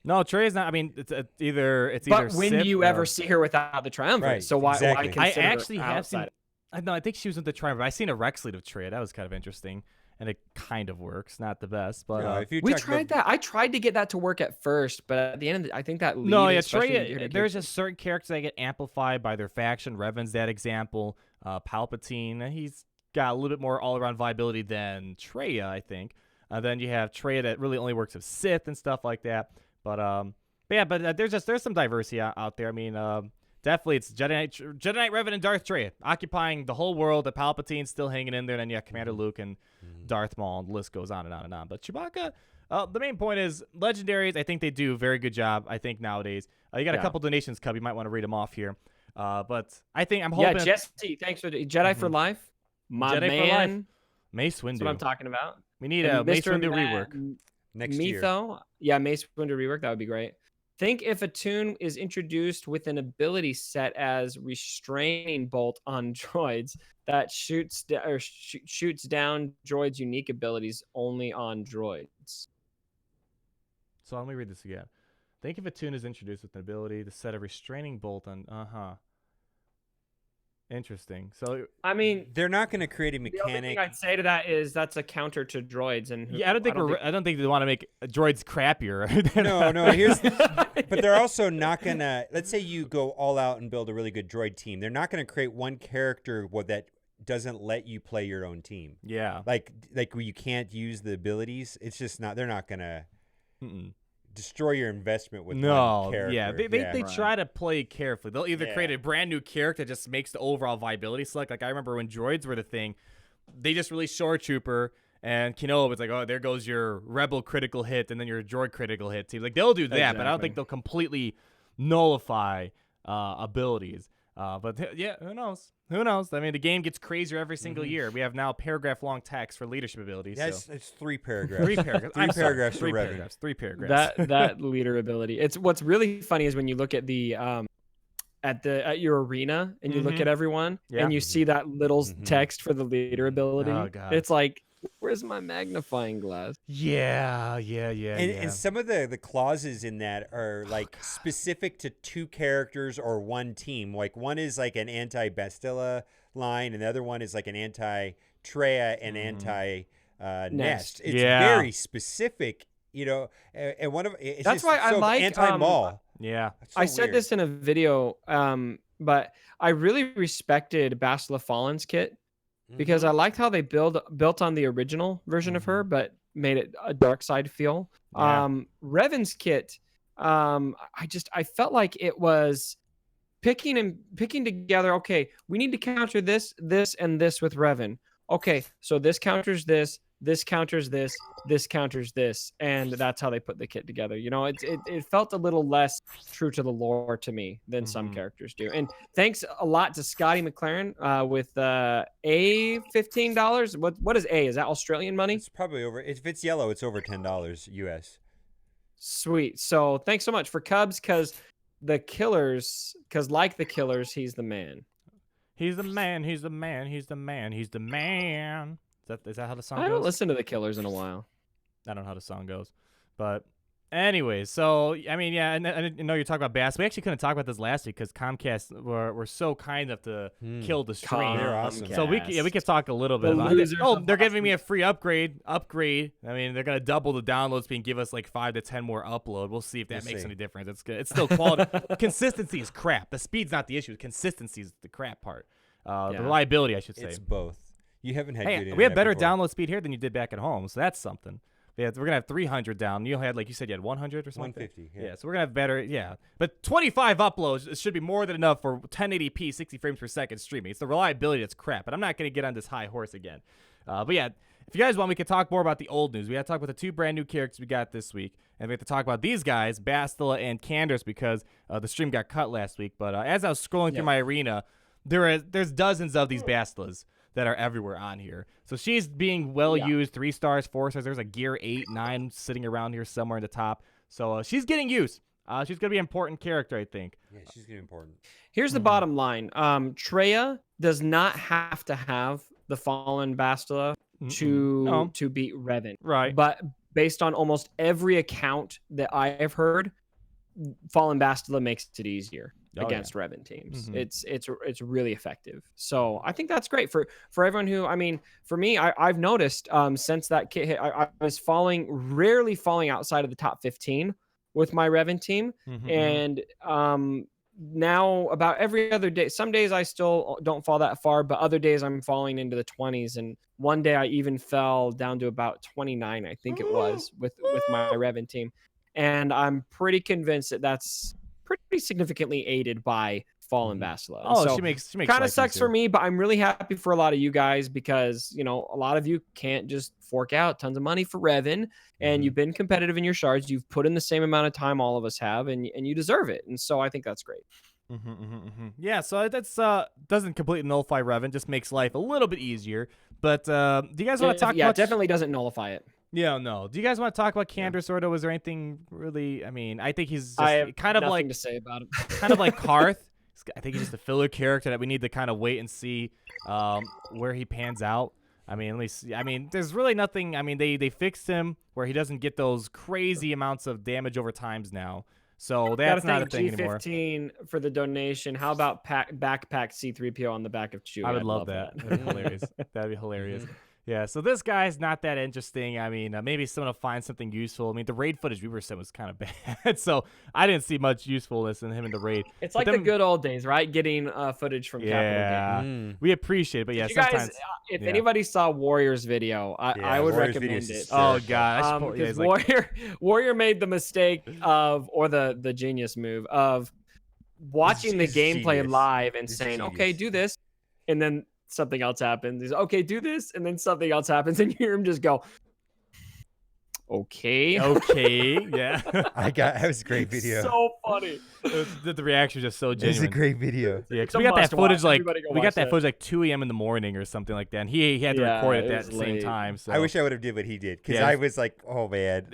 No, Trey is not. I mean, it's either But when do Sith you or- ever see her without the triumvirate? Right, So why exactly. consider I her actually have outside? seen. No, I think she was with the tribe, but I seen a Rex lead of Trey. That was kind of interesting, and it kind of works. Not the best, but if you We talk tried about, that. I tried to get that to work at first, but at the end of the, I think that lead, no, yeah, especially when you're Trey. gonna There's get- just certain characters that get amplified by their faction. Revan's that example. Palpatine, he's got a little bit more all-around viability than Trey, I think. Then you have Trey that really only works with Sith and stuff like that. But there's some diversity out there. I mean, definitely it's Jedi Knight Revan and Darth Trey occupying the whole world. The Palpatine's still hanging in there, and then you have Commander Luke and Darth Maul, and the list goes on and on and on. But Chewbacca, the main point is legendaries. I think they do a very good job. I think nowadays you got a couple donations, Cub. You might want to read them off here. But I think I'm hoping. Yeah, Jesse, thanks for the Jedi for life. My Jedi for life. man, Mace that's what I'm Windu. talking about. We need a And Mace Mr. Windu rework. next year. Mitho, yeah, Mace Windu rework. That would be great. Think if a tune is introduced with an ability set as restraining bolt on droids that shoots down droids' unique abilities only on droids. So let me read this again. Think if a tune is introduced with an ability to set a restraining bolt on. Interesting. So I mean, They're not going to create a the only thing mechanic. I'd say to that is that's a counter to droids, and yeah, I don't think they want to make droids crappier. No. Here's, but they're also not gonna. Let's say you go all out and build a really good droid team. They're not gonna create one character that doesn't let you play your own team. Yeah. Like where you can't use the abilities. It's just not. They're not gonna Mm-mm. destroy your investment with No. one character. Yeah. They Right. try to play carefully. They'll either create Yeah. a brand new character that just makes the overall viability select. Like I remember when droids were the thing, they just released Shore Trooper and Kenobi. It's like, oh, there goes your Rebel critical hit and then your droid critical hit team. Like they'll do that, but I don't think they'll completely nullify abilities. But yeah, who knows? Who knows? I mean, the game gets crazier every single year. We have now paragraph-long text for leadership abilities. Yeah, so. it's 3 paragraphs. 3 paragraphs. Three paragraphs for Three Revan. paragraphs. 3 paragraphs. that leader ability. It's what's really funny is when you look at the at your arena and you look at everyone Yeah. and you see that little text for the leader ability. Oh, God. It's like, where's my magnifying glass? Yeah. And some of the clauses in that are like specific to 2 characters or one team. Like one is like an anti-Bastilla line, and the other one is like an anti-Treya and anti-Nest. It's very specific, and one of it's That's just why I so like, anti-Maul. Yeah. It's so I said weird. this in a video, but I really respected Bastila Fallen's kit because I liked how they built on the original version of her, but made it a dark side feel. Yeah. Revan's kit, I felt like it was picking together. Okay, we need to counter this, and this with Revan. Okay, so this counters this counters this counters this, and that's how they put the kit together. It felt a little less true to the lore to me than some characters do. And thanks a lot to Scotty McLaren with $15. What is A? Is that Australian money? It's probably over. If it's yellow, it's over $10 US. Sweet. So thanks so much for Cubs, because like the Killers, he's the man. He's the man. He's the man. He's the man. He's the man. Is that how the song I goes? haven't listened to the Killers in a while. I don't know how the song goes. But anyways, so, I mean, yeah, and I know you're talking about Bass. We actually couldn't talk about this last week because Comcast were so kind enough to kill the stream. They're awesome. So we could talk a little bit The about it. losers Oh, of they're last giving me a free upgrade. I mean, they're going to double the download speed and give us like 5 to 10 more upload. We'll see if that makes any difference. It's good. It's still quality. Consistency is crap. The speed's not the issue. Consistency is the crap part. The reliability, I should say. It's both. You haven't had good internet we have better before. download speed here than you did back at home, so that's something. Yeah, we're gonna have 300 down. You had, like you said, you had 100 or something. 150. Yeah, so we're gonna have better. Yeah, but 25 uploads should be more than enough for 1080p, 60 frames per second streaming. It's the reliability that's crap, and I'm not gonna get on this high horse again. But yeah, if you guys want, we can talk more about the old news. We have to talk about the 2 brand new characters we got this week, and we have to talk about these guys, Bastila and Candace, because the stream got cut last week. But as I was scrolling through my arena, there's dozens of these Bastilas that are everywhere on here. So she's being well used, 3 stars, 4 stars. There's a gear 8, 9 sitting around here somewhere in the top. So she's getting used. She's going to be an important character, I think. Yeah, she's going to be important. Here's the bottom line. Treya does not have to have the Fallen Bastila to beat Revan. Right. But based on almost every account that I have heard, Fallen Bastila makes it easier against Revan teams. It's really effective. So I think that's great for everyone who, I mean, for me, I've noticed since that kit hit, I was rarely falling outside of the top 15 with my Revan team. And now about every other day, some days I still don't fall that far, but other days I'm falling into the 20s. And one day I even fell down to about 29, I think it was, with my Revan team. And I'm pretty convinced that that's pretty significantly aided by Fallen Bastila. Oh, so she makes kind of sucks for me, but I'm really happy for a lot of you guys because, you know, a lot of you can't just fork out tons of money for Revan, and you've been competitive in your shards. You've put in the same amount of time all of us have, and you deserve it. And so I think that's great. Yeah, so that's doesn't completely nullify Revan, just makes life a little bit easier. But do you guys want to talk? Yeah, it definitely doesn't nullify it. Yeah, no. Do you guys want to talk about Candace Ordo? Was there anything really? I mean, I think he's just kind of like to say about him. kind of like Karth. I think he's just a filler character that we need to kind of wait and see where he pans out. I mean, at least there's really nothing. I mean, they fixed him where he doesn't get those crazy amounts of damage over times now. So that's not a thing anymore. G15 for the donation. How about backpack C3PO on the back of Chewie? I would love that. That'd be hilarious. That'd be hilarious. Yeah, so this guy's not that interesting. I mean, maybe someone will find something useful. I mean, the raid footage we were sent was kind of bad, so I didn't see much usefulness in him in the raid. It's like the good old days, right? Getting footage from Capital Game. We appreciate it, but yeah, sometimes. Guys, if anybody saw Warrior's video, I would recommend it. Oh, God. Because Warrior made the mistake or the genius move of watching the gameplay live and saying, okay, do this, and then something else happens. He's okay, do this, and then something else happens, and you hear him just go, okay, yeah. That was a great video. So funny. The reaction was just so genuine. It's a great video. Yeah, because we got that footage like 2 a.m. in the morning or something like that, and he had to record it at the same time. So I wish I would have did what he did because I was like, oh man.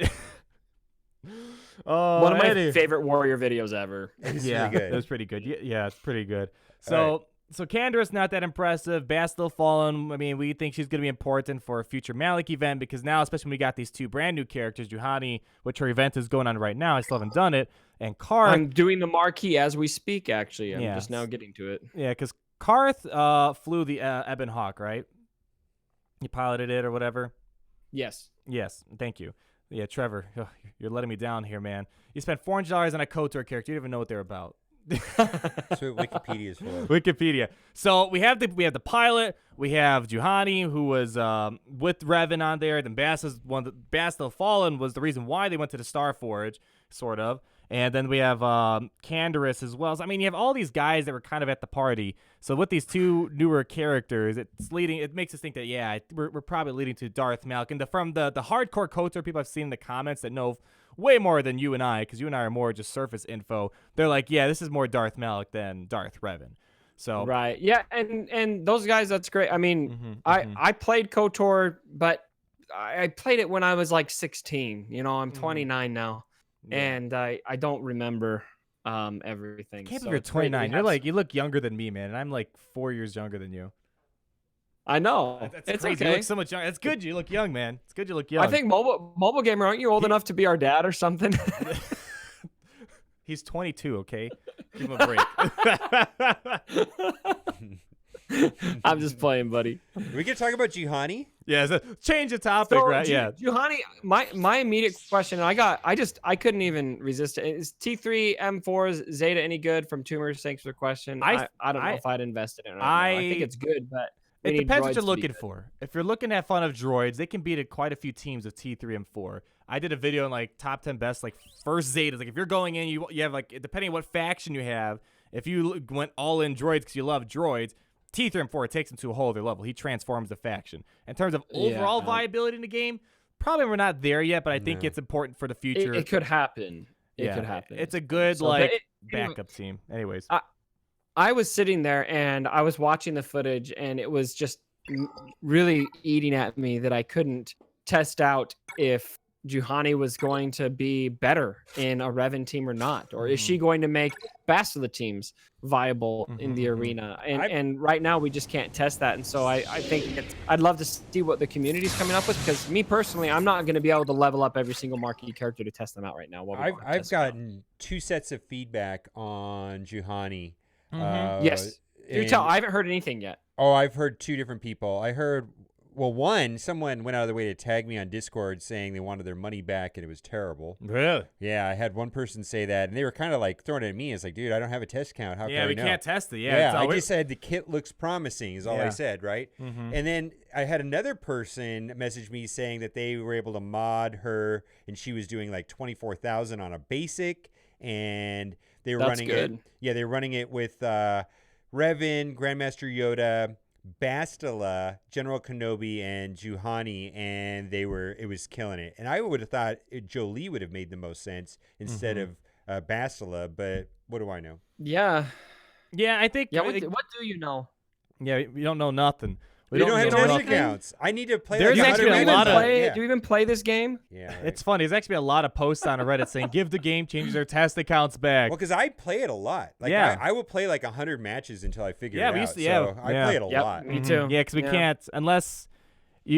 One of my favorite Warrior videos ever. It's really good. It was pretty good. Yeah, it's pretty good. So Candace, not that impressive. Bastila Fallen, I mean, we think she's going to be important for a future Malik event because now, especially when we got these 2 brand new characters, Juhani, which her event is going on right now. I still haven't done it. And Karth. I'm doing the marquee as we speak, actually. I'm just now getting to it. Yeah, because Karth flew the Ebon Hawk, right? You piloted it or whatever? Yes. Thank you. Yeah, Trevor, you're letting me down here, man. You spent $400 on a KOTOR character. You don't even know what they're about. That's what Wikipedia is for. Wikipedia. So we have the pilot. We have Juhani, who was with Revan on there. Then Bastila Fallen was the reason why they went to the Star Forge, sort of. And then we have Candace as well. So, I mean, you have all these guys that were kind of at the party. So with these 2 newer characters, it makes us think that we're probably leading to Darth Malak. And from the hardcore KOTOR people I've seen in the comments that know way more than you and I, because you and I are more just surface info. They're like, yeah, this is more Darth Malak than Darth Revan. So right, yeah, and those guys, that's great. I mean, I played KOTOR, but I played it when I was like 16. You know, I'm 29 now, and I don't remember everything. Can't believe you're 29. You look younger than me, man, and I'm like 4 years younger than you. I know. It's crazy. You look so much younger. It's good you look young, man. It's good you look young. I think mobile gamer, aren't you old enough to be our dad or something? He's 22, okay? Give him a break. I'm just playing, buddy. We can talk about Juhani? Yeah, so change the topic, right? Yeah. Juhani, my immediate question, I couldn't even resist it. Is T3 M4's Zeta any good from Tumors? Thanks for the question. I don't know if I'd invested in it. I think it's good, but It depends what droids you're to be looking good. for. If you're looking at fun of droids, they can beat quite a few teams with T3 and 4. I did a video on like top 10 best like first Zetas. Like if you're going in, you have like depending on what faction you have. If you went all in droids because you love droids, T3 and 4 takes him to a whole other level. He transforms the faction. In terms of overall viability in the game, probably we're not there yet, but I think it's important for the future. It could happen. It could happen. It's a good backup team. Anyways, I was sitting there and I was watching the footage, and it was just really eating at me that I couldn't test out if Juhani was going to be better in a Revan team or not, or is she going to make Bastila teams viable in the arena? And right now we just can't test that. And so I think I'd love to see what the community's coming up with, because me personally, I'm not going to be able to level up every single marquee character to test them out right now. I've gotten 2 sets of feedback on Juhani. Yes. I haven't heard anything yet. Oh, I've heard 2 different people. I heard, someone went out of their way to tag me on Discord saying they wanted their money back and it was terrible. Really? Yeah, I had one person say that, and they were kind of like throwing it at me. It's like, dude, I don't have a test count. How can I know? We can't test it. Yeah, I just said the kit looks promising is all I said, right? And then I had another person message me saying that they were able to mod her, and she was doing like 24,000 on a basic, and they were running it. Yeah, they were running it with Revan, Grandmaster Yoda, Bastila, General Kenobi, and Juhani, and it was killing it. And I would have thought Jolie would have made the most sense instead of Bastila, but what do I know? Yeah, I think. Yeah, what do you know? Yeah, we don't know nothing. We don't have test accounts. I need to play. There's actually a lot of. Do you even play this game? Yeah, right. It's funny. There's actually a lot of posts on Reddit saying, "Give the game changers their test accounts back." Well, because I play it a lot. Like, I will play like 100 matches until I figure it out. I play it a lot. Me too. Yeah, because we can't unless.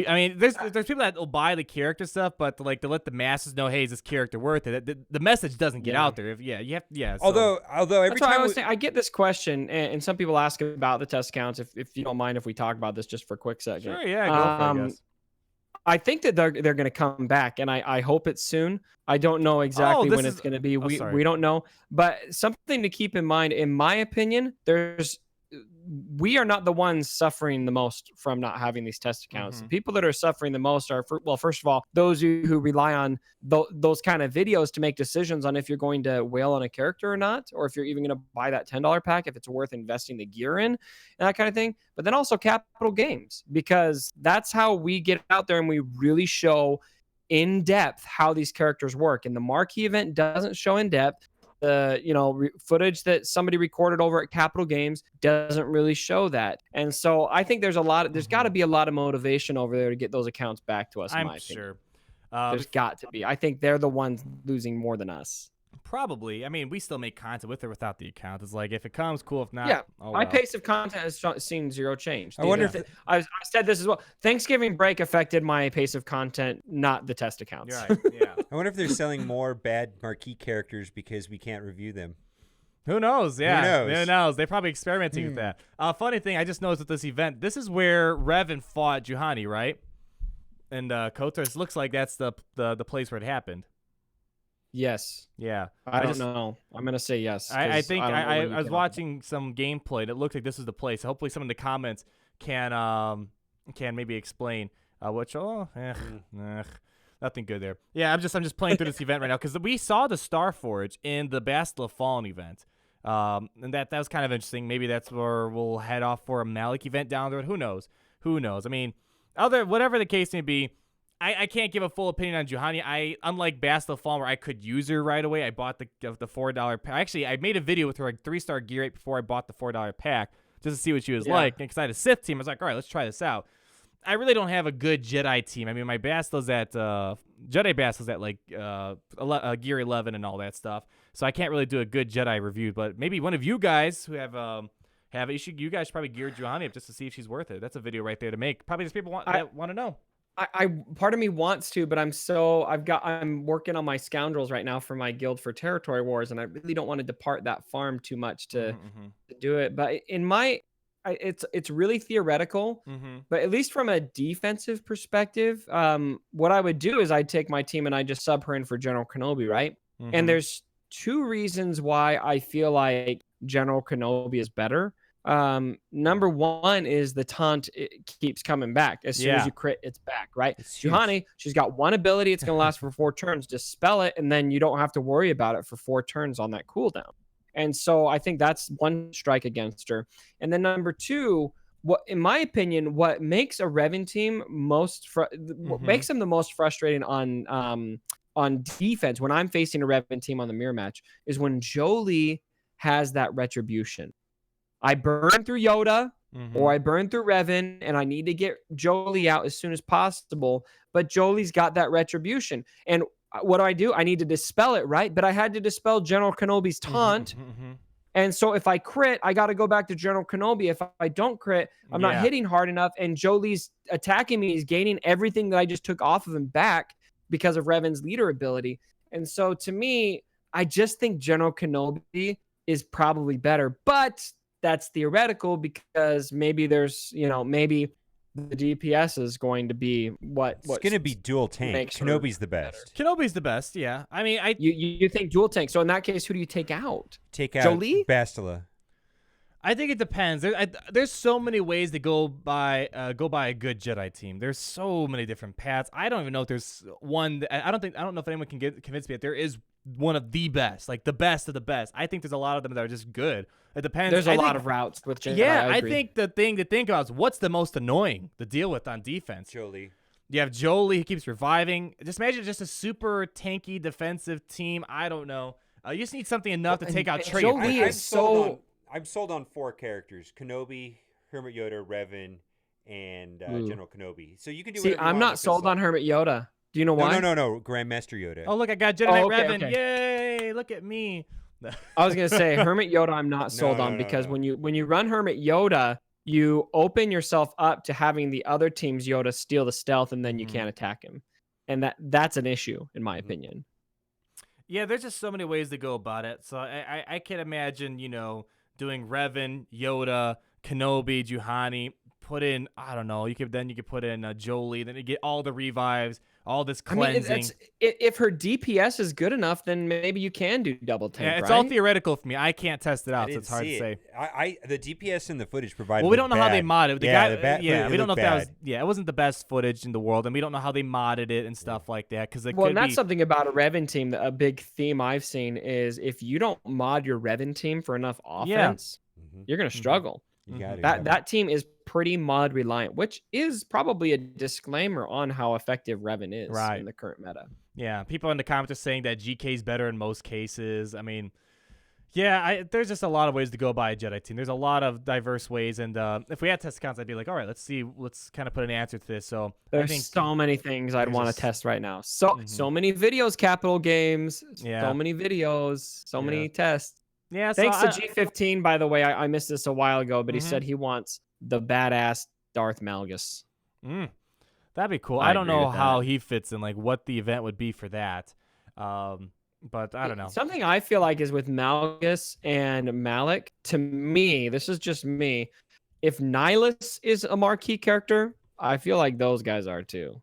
I mean, there's people that will buy the character stuff, but to let the masses know, hey, is this character worth it? The message doesn't get out there. You have. So. Although every time I get this question, and some people ask about the test counts. If you don't mind, if we talk about this just for a quick second. Sure. Yeah. Go for it, I think that they're going to come back, and I hope it's soon. I don't know exactly when it's going to be. We don't know, but something to keep in mind, in my opinion, we are not the ones suffering the most from not having these test accounts. The people that are suffering the most are, first of all, those who rely on those kind of videos to make decisions on if you're going to whale on a character or not, or if you're even going to buy that $10 pack, if it's worth investing the gear in, and that kind of thing. But then also Capital Games, because that's how we get out there and we really show in depth how these characters work. And the marquee event doesn't show in depth. The footage that somebody recorded over at Capital Games doesn't really show that. And so I think there's got to be a lot of motivation over there to get those accounts back to us. I'm my sure. There's got to be. I think they're the ones losing more than us. Probably. I mean, we still make content with or without the account. It's like, if it comes, cool. If not, yeah. My pace of content has seen zero change. I wonder if I said this as well. Thanksgiving break affected my pace of content, not the test accounts. You're right. Yeah. I wonder if they're selling more bad marquee characters because we can't review them. Who knows? Yeah. Who knows? They're probably experimenting with that. Funny thing, I just noticed with this event, this is where Revan fought Juhani, right? And Kotor. Looks like that's the place where it happened. Yes. Yeah. I don't know. I'm going to say yes. I think I was watching some gameplay, and it looked like this is the place. Hopefully someone in the comments can maybe explain nothing good there. Yeah, I'm just playing through this event right now because we saw the Starforge in the Bastila Fallen event. And that was kind of interesting. Maybe that's where we'll head off for a Malik event down the road. Who knows? I mean, whatever the case may be, I can't give a full opinion on Juhani. Unlike Bastila Fallen, where I could use her right away, I bought the $4 pack. Actually, I made a video with her like 3-star gear right before I bought the $4 pack just to see what she was like. Because I had a Sith team, I was like, all right, let's try this out. I really don't have a good Jedi team. I mean, my Bastila's at Jedi Bastila's at like gear 11 and all that stuff. So I can't really do a good Jedi review. But maybe one of you guys who have you guys should probably gear Juhani up just to see if she's worth it. That's a video right there to make. Probably just people want to know. I part of me wants to, but I'm working on my scoundrels right now for my guild for territory wars, and I really don't want to depart that farm too much to do it. But it's really theoretical, but at least from a defensive perspective, what I would do is I'd take my team and I just sub her in for General Kenobi, right? And there's two reasons why I feel like General Kenobi is better. Number one is the taunt. It keeps coming back. As soon as you crit, it's back, right? Juhani, she's got one ability. It's going to last for 4 turns. Dispel it, and then you don't have to worry about it for 4 turns on that cooldown. And so I think that's one strike against her. And then number 2, what, in my opinion, what makes a Revan team what makes them the most frustrating on defense when I'm facing a Revan team on the mirror match is when Jolie has that retribution. I burn through Yoda or I burn through Revan, and I need to get Jolie out as soon as possible. But Jolie's got that retribution. And what do? I need to dispel it, right? But I had to dispel General Kenobi's taunt. And so if I crit, I got to go back to General Kenobi. If I don't crit, I'm not hitting hard enough. And Jolie's attacking me. He's gaining everything that I just took off of him back because of Revan's leader ability. And so to me, I just think General Kenobi is probably better. But that's theoretical because maybe there's, maybe the DPS is going to be what's going to be dual tank. Kenobi's the best. Kenobi's the best, yeah. I mean, you think dual tank. So in that case, who do you take out? Take out Jolie? Bastila. I think it depends. There's so many ways to go by a good Jedi team. There's so many different paths. I don't even know if there's one. I don't know if anyone can convince me that there is one of the best, like the best of the best. I think there's a lot of them that are just good. It depends. There's a lot of routes with Jedi. Yeah, I think the thing to think about is what's the most annoying to deal with on defense. Jolie. You have Jolie who keeps reviving. Just imagine just a super tanky defensive team. I don't know. You just need something enough to take out Trey. Jolie is so. I'm sold on 4 characters: Kenobi, Hermit Yoda, Revan, and General Kenobi. So you can do. See, I'm not sold on Hermit Yoda. Do you know why? No. Grandmaster Yoda. Oh, look, I got Jedi Revan. Okay. Yay! Look at me. I was gonna say Hermit Yoda. I'm not sold on because when you run Hermit Yoda, you open yourself up to having the other team's Yoda steal the stealth, and then you can't attack him, and that's an issue in my opinion. Yeah, there's just so many ways to go about it. So I can't imagine doing Revan, Yoda, Kenobi, Juhani. Put in, I don't know. You could put in Jolie. Then you get all the revives, all this cleansing. I mean, if her DPS is good enough, then maybe you can do double tank. Yeah, it's all theoretical for me. I can't test it out, so it's hard to say. The DPS in the footage provided. Well, we don't know how they modded the guy. We don't know if that was. Yeah, it wasn't the best footage in the world, and we don't know how they modded it and stuff like that. Because that's something about a Revan team. That a big theme I've seen is if you don't mod your Revan team for enough offense, you're gonna struggle. You got it. That team is pretty mod reliant, which is probably a disclaimer on how effective Revan is in the current meta. Yeah, people in the comments are saying that GK is better in most cases. I mean, there's just a lot of ways to go by a Jedi team. There's a lot of diverse ways, and if we had test accounts, I'd be like, all right, let's kind of put an answer to this. So there's so many things I'd want to test right now. So many videos, Capital Games. So many videos, so many tests. Yeah. Thanks to G15, by the way. I missed this a while ago, but he said he wants the badass Darth Malgus. That'd be cool. I don't know how he fits in, like what the event would be for that. But I don't know. Something I feel like is with Malgus and Malik, to me, this is just me. If Nihilus is a marquee character, I feel like those guys are too.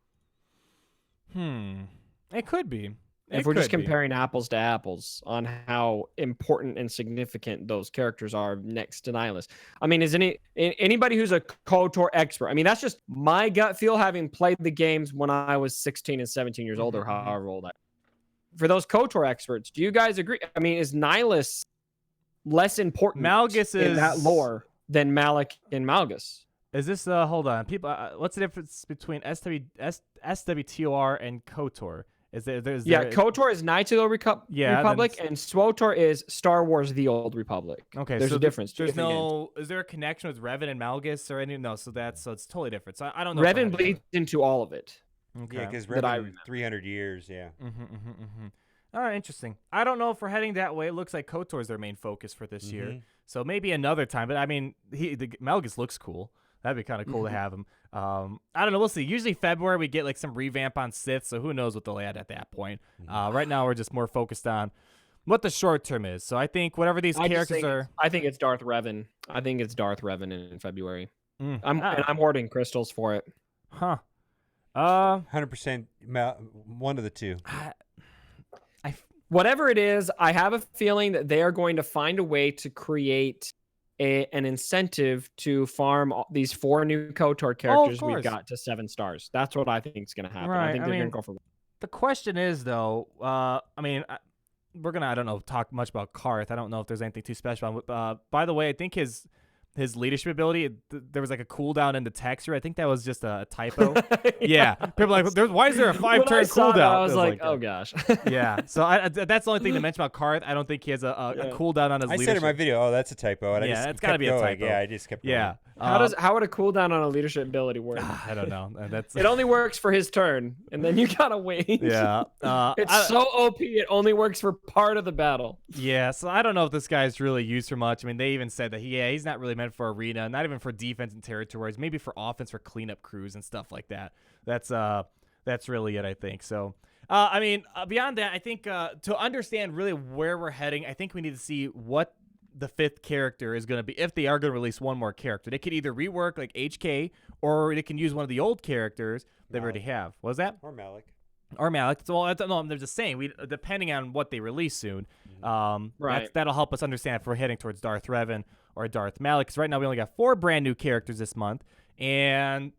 It could be. If we're just comparing apples to apples on how important and significant those characters are next to Nihilus. I mean, is anybody who's a KOTOR expert? I mean, that's just my gut feel having played the games when I was 16 and 17 years old or however old I am. For those KOTOR experts, do you guys agree? I mean, is Nihilus less important in that lore than Malik and Malgus? Is this, hold on. People, what's the difference between SWTOR and KOTOR? KOTOR is Knights of the Old Republic, and SWTOR is Star Wars: The Old Republic. Okay, there's a difference. There's no. Is there a connection with Revan and Malgus or anything? No, so it's totally different. So I don't know. Revan bleeds into all of it. Okay. Yeah, because Revan 300 years. Yeah. All right, interesting. I don't know if we're heading that way. It looks like KOTOR is their main focus for this year. So maybe another time. But I mean, Malgus looks cool. That'd be kind of cool to have him. I don't know. We'll see. Usually February we get like some revamp on Sith, so who knows what they'll add at that point. Right now we're just more focused on what the short term is. So I think whatever these characters are. I think it's Darth Revan. I think it's Darth Revan in February. I'm hoarding crystals for it. 100% one of the two. Whatever it is, I have a feeling that they are going to find a way to create an incentive to farm these 4 new KOTOR characters we've got to 7 stars. That's what I think is going to happen. Right. I think they're going to go for. The question is though, I don't know, talk much about Karth. I don't know if there's anything too special. By the way, I think his leadership ability, there was like a cooldown in the texture. I think that was just a typo. Yeah. People are like, why is there a 5-turn cooldown? That, I was like, oh gosh. Yeah. So that's the only thing to mention about Karth. I don't think he has a cooldown on his leadership. I said in my video, oh, that's a typo. And it's got to be a typo. Yeah, I just kept going. Yeah. How would a cooldown on a leadership ability work? I don't know. It only works for his turn, and then you gotta wait. Yeah. It's so OP. It only works for part of the battle. Yeah. So I don't know if this guy's really used for much. I mean, they even said that he's not really meant for arena, not even for defense and territories. Maybe for offense, for cleanup crews and stuff like that. That's really it, I think. So. Beyond that, I think to understand really where we're heading, I think we need to see what the 5th character is going to be. If they are going to release one more character, they could either rework like HK, or they can use one of the old characters they already have. What was that? Or Malik. So no, they're just saying depending on what they release soon. Right. That'll help us understand if we're heading towards Darth Revan or Darth Malik. Because right now we only got 4 brand new characters this month, and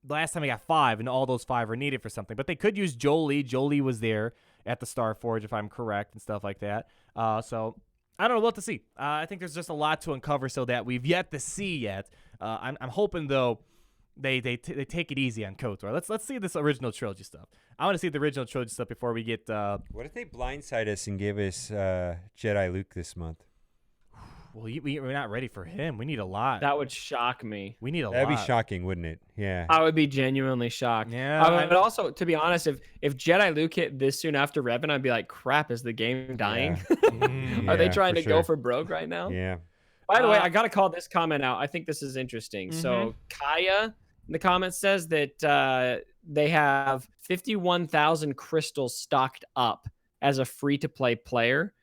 last time we got 5, and all those 5 are needed for something. But they could use Jolie. Jolie was there at the Star Forge, if I'm correct, and stuff like that. So I don't know what to see. I think there's just a lot to uncover so that we've yet to see yet. I'm hoping though they take it easy on KOTOR. Let's see this original trilogy stuff. I want to see the original trilogy stuff before we get. What if they blindside us and give us Jedi Luke this month? Well, we're not ready for him. We need a lot. That would shock me. We need a lot. That'd be shocking, wouldn't it? Yeah. I would be genuinely shocked. Yeah. But also, to be honest, if Jedi Luke hit this soon after Revan, I'd be like, crap, is the game dying? Yeah. Are they trying to sure. go for broke right now? Yeah. By the way, I got to call this comment out. I think this is interesting. So Kaya in the comments says that they have 51,000 crystals stocked up as a free-to-play player.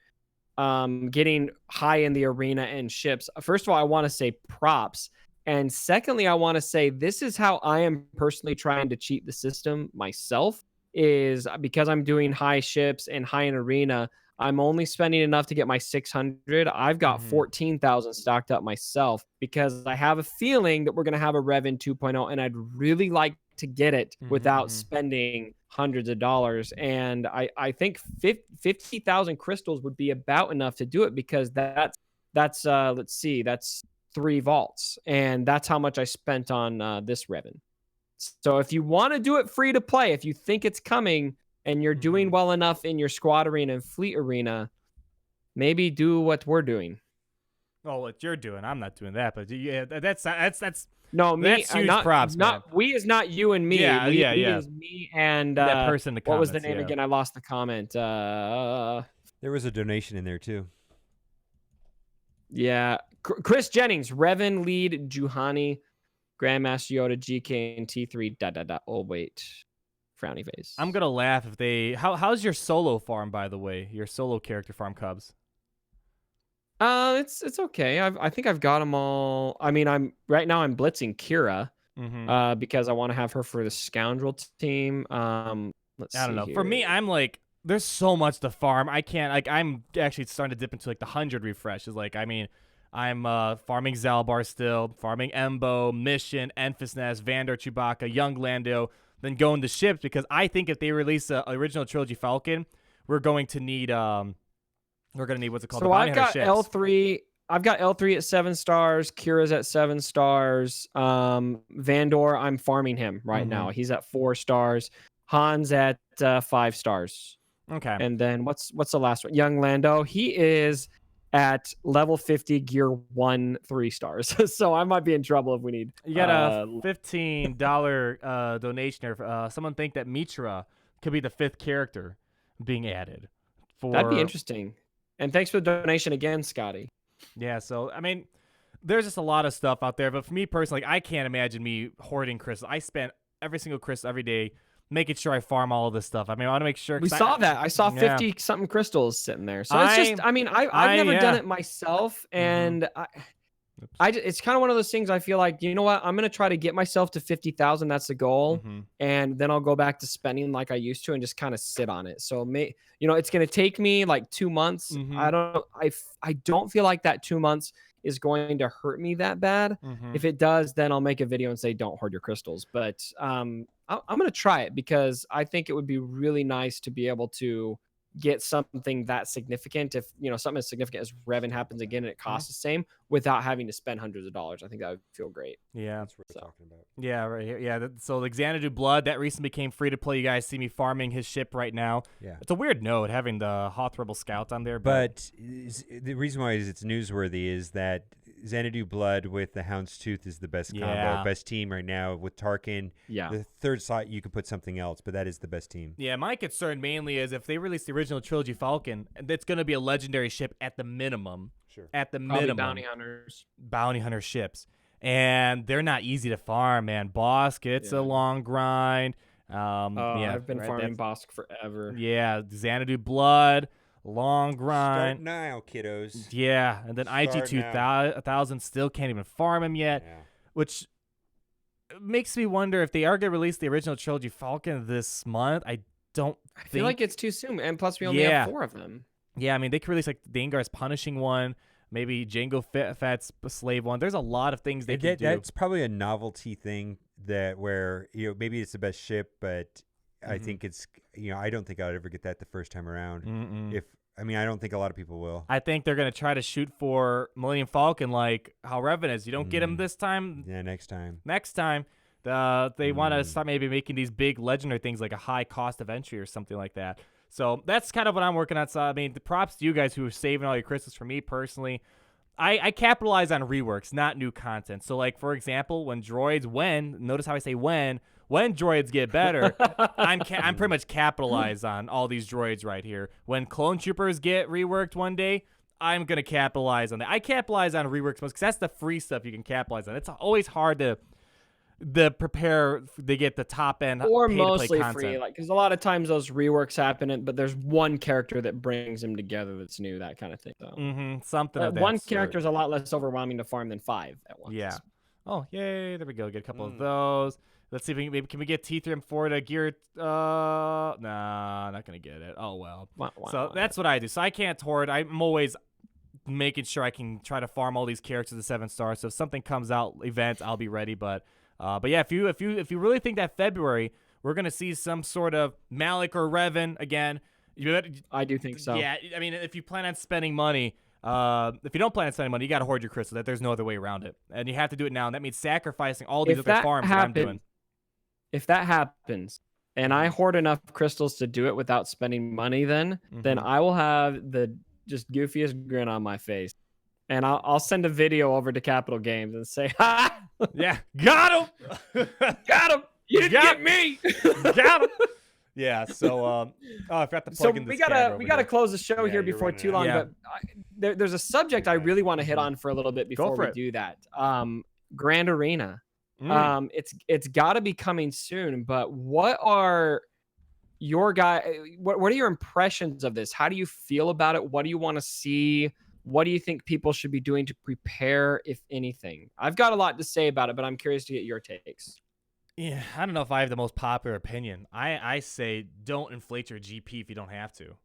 Getting high in the arena and ships. First of all, I want to say props. And secondly, I want to say this is how I am personally trying to cheat the system myself, is because I'm doing high ships and high in arena, I'm only spending enough to get my 600. I've got 14,000 stocked up myself because I have a feeling that we're going to have a Revan 2.0, and I'd really like to get it without spending hundreds of dollars. And I think 50,000 crystals would be about enough to do it, because that's let's see, that's 3 vaults, and that's how much I spent on this Revan. So if you want to do it free to play, if you think it's coming and you're doing well enough in your squad arena and fleet arena, maybe do what we're doing. Oh, what you're doing, I'm not doing that, but yeah, that's no, me. That's huge props, man. We is not you and me. Yeah, we yeah. is me and that person in the comments. What was the comments, name again? I lost the comment. There was a donation in there too. Yeah, Chris Jennings, Revan lead Juhani, Grandmaster Yoda, GK, and T3. Oh wait, frowny face. I'm gonna laugh if they. How's your solo farm, by the way? Your solo character farm, Cubs. It's okay. I think I've got them all. I mean, I'm blitzing Kira, because I want to have her for the scoundrel team. Let's see. I don't know. Here. For me, I'm like, there's so much to farm. I can't. Like, I'm actually starting to dip into like the 100 refreshes. Like, I mean, I'm farming Zalbar still, farming Embo, Mission, Enfys Nest, Vandor, Chewbacca, Young Lando, then going to ships, because I think if they release a original trilogy Falcon, we're going to need We're gonna need what's it called? So I've got L3. I've got L3 at 7 stars. Kira's at 7 stars. Vandor, I'm farming him right now. He's at 4 stars. Han's at 5 stars. Okay. And then what's the last one? Young Lando. He is at level 50, gear 1, 3 stars. So I might be in trouble if we need. You got a $15 donation here. Someone think that Mitra could be the 5th character being added. That'd be interesting. And thanks for the donation again, Scotty. Yeah, so, I mean, there's just a lot of stuff out there. But for me personally, I can't imagine me hoarding crystals. I spent every single crystal every day making sure I farm all of this stuff. I mean, I want to make sure. We saw that. I saw 50-something crystals sitting there. So it's just, I mean, I've never done it myself. And it's kind of one of those things I feel like, you know what? I'm going to try to get myself to 50,000. That's the goal. And then I'll go back to spending like I used to and just kind of sit on it. So, it's going to take me like 2 months. I don't feel like that 2 months is going to hurt me that bad. If it does, then I'll make a video and say don't hoard your crystals. But I'm going to try it because I think it would be really nice to be able to get something that significant. If something as significant as Revan happens again and it costs the same without having to spend hundreds of dollars, I think that would feel great. Yeah, that's what we're talking about. Yeah, right here. Yeah, so like Xanadu Blood, that recently became free to play. You guys see me farming his ship right now. Yeah, it's a weird note having the Hoth Rebel Scout on there, but the reason why it's newsworthy is that Xanadu Blood with the Houndstooth is the best combo, best team right now with Tarkin. Yeah. The third slot you could put something else, but that is the best team. Yeah, my concern mainly is if they release the original trilogy Falcon, it's going to be a legendary ship at the minimum. Sure. At the Probably minimum. Bounty hunter ships. And they're not easy to farm, man. Bosk, it's a long grind. I've been farming Bosk forever. Yeah, Xanadu Blood. Long grind. Start now, kiddos. Yeah, and then IG-2000 still can't even farm him yet, which makes me wonder if they are going to release the original trilogy Falcon this month. I feel like it's too soon, and plus we only have 4 of them. Yeah, I mean, they could release like the Dengar's Punishing one, maybe Jango Fett's Slave one. There's a lot of things they could do. That's probably a novelty thing where maybe it's the best ship, but I think it's I don't think I'd ever get that the first time around. I don't think a lot of people will. I think they're gonna try to shoot for Millennium Falcon like how Revan is. You don't get him this time. Yeah, next time. They want to start maybe making these big legendary things like a high cost of entry or something like that. So that's kind of what I'm working on. So I mean, the props to you guys who are saving all your crystals. For me personally, I capitalize on reworks, not new content. So like for example, when notice how I say when droids get better, I'm pretty much capitalize on all these droids right here. When clone troopers get reworked one day, I'm gonna capitalize on that. I capitalize on reworks because that's the free stuff you can capitalize on. It's always hard to prepare to get the top end or pay-to-play mostly content. free, like because a lot of times those reworks happen, but there's one character that brings them together that's new, that kind of thing. So something of that one sort. character is a lot less overwhelming to farm than 5 at once. Yeah. Oh yay! There we go. Get a couple of those. Let's see if can we get T3M4 to gear? Nah, not gonna get it. Oh well. So that's what I do. So I can't hoard. I'm always making sure I can try to farm all these characters to 7 stars. So if something comes out event, I'll be ready. But yeah, if you really think that February we're gonna see some sort of Malik or Revan again, I do think so. Yeah, I mean if you plan on spending money. If you don't plan on spending money, you got to hoard your crystals. There's no other way around it, and you have to do it now. And that means sacrificing all these other farms that I'm doing. If that happens, and I hoard enough crystals to do it without spending money, then I will have the just goofiest grin on my face, and I'll send a video over to Capital Games and say, "Ha! Yeah, got him, got him. You didn't get me, got him." Yeah, so I forgot to plug in this. We gotta close the show here before too long. Yeah. But there's a subject I really want to hit on for a little bit before we do that. Grand Arena. It's got to be coming soon. But what are your what are your impressions of this? How do you feel about it? What do you want to see? What do you think people should be doing to prepare, if anything? I've got a lot to say about it, but I'm curious to get your takes. Yeah, I don't know if I have the most popular opinion. I say don't inflate your GP if you don't have to.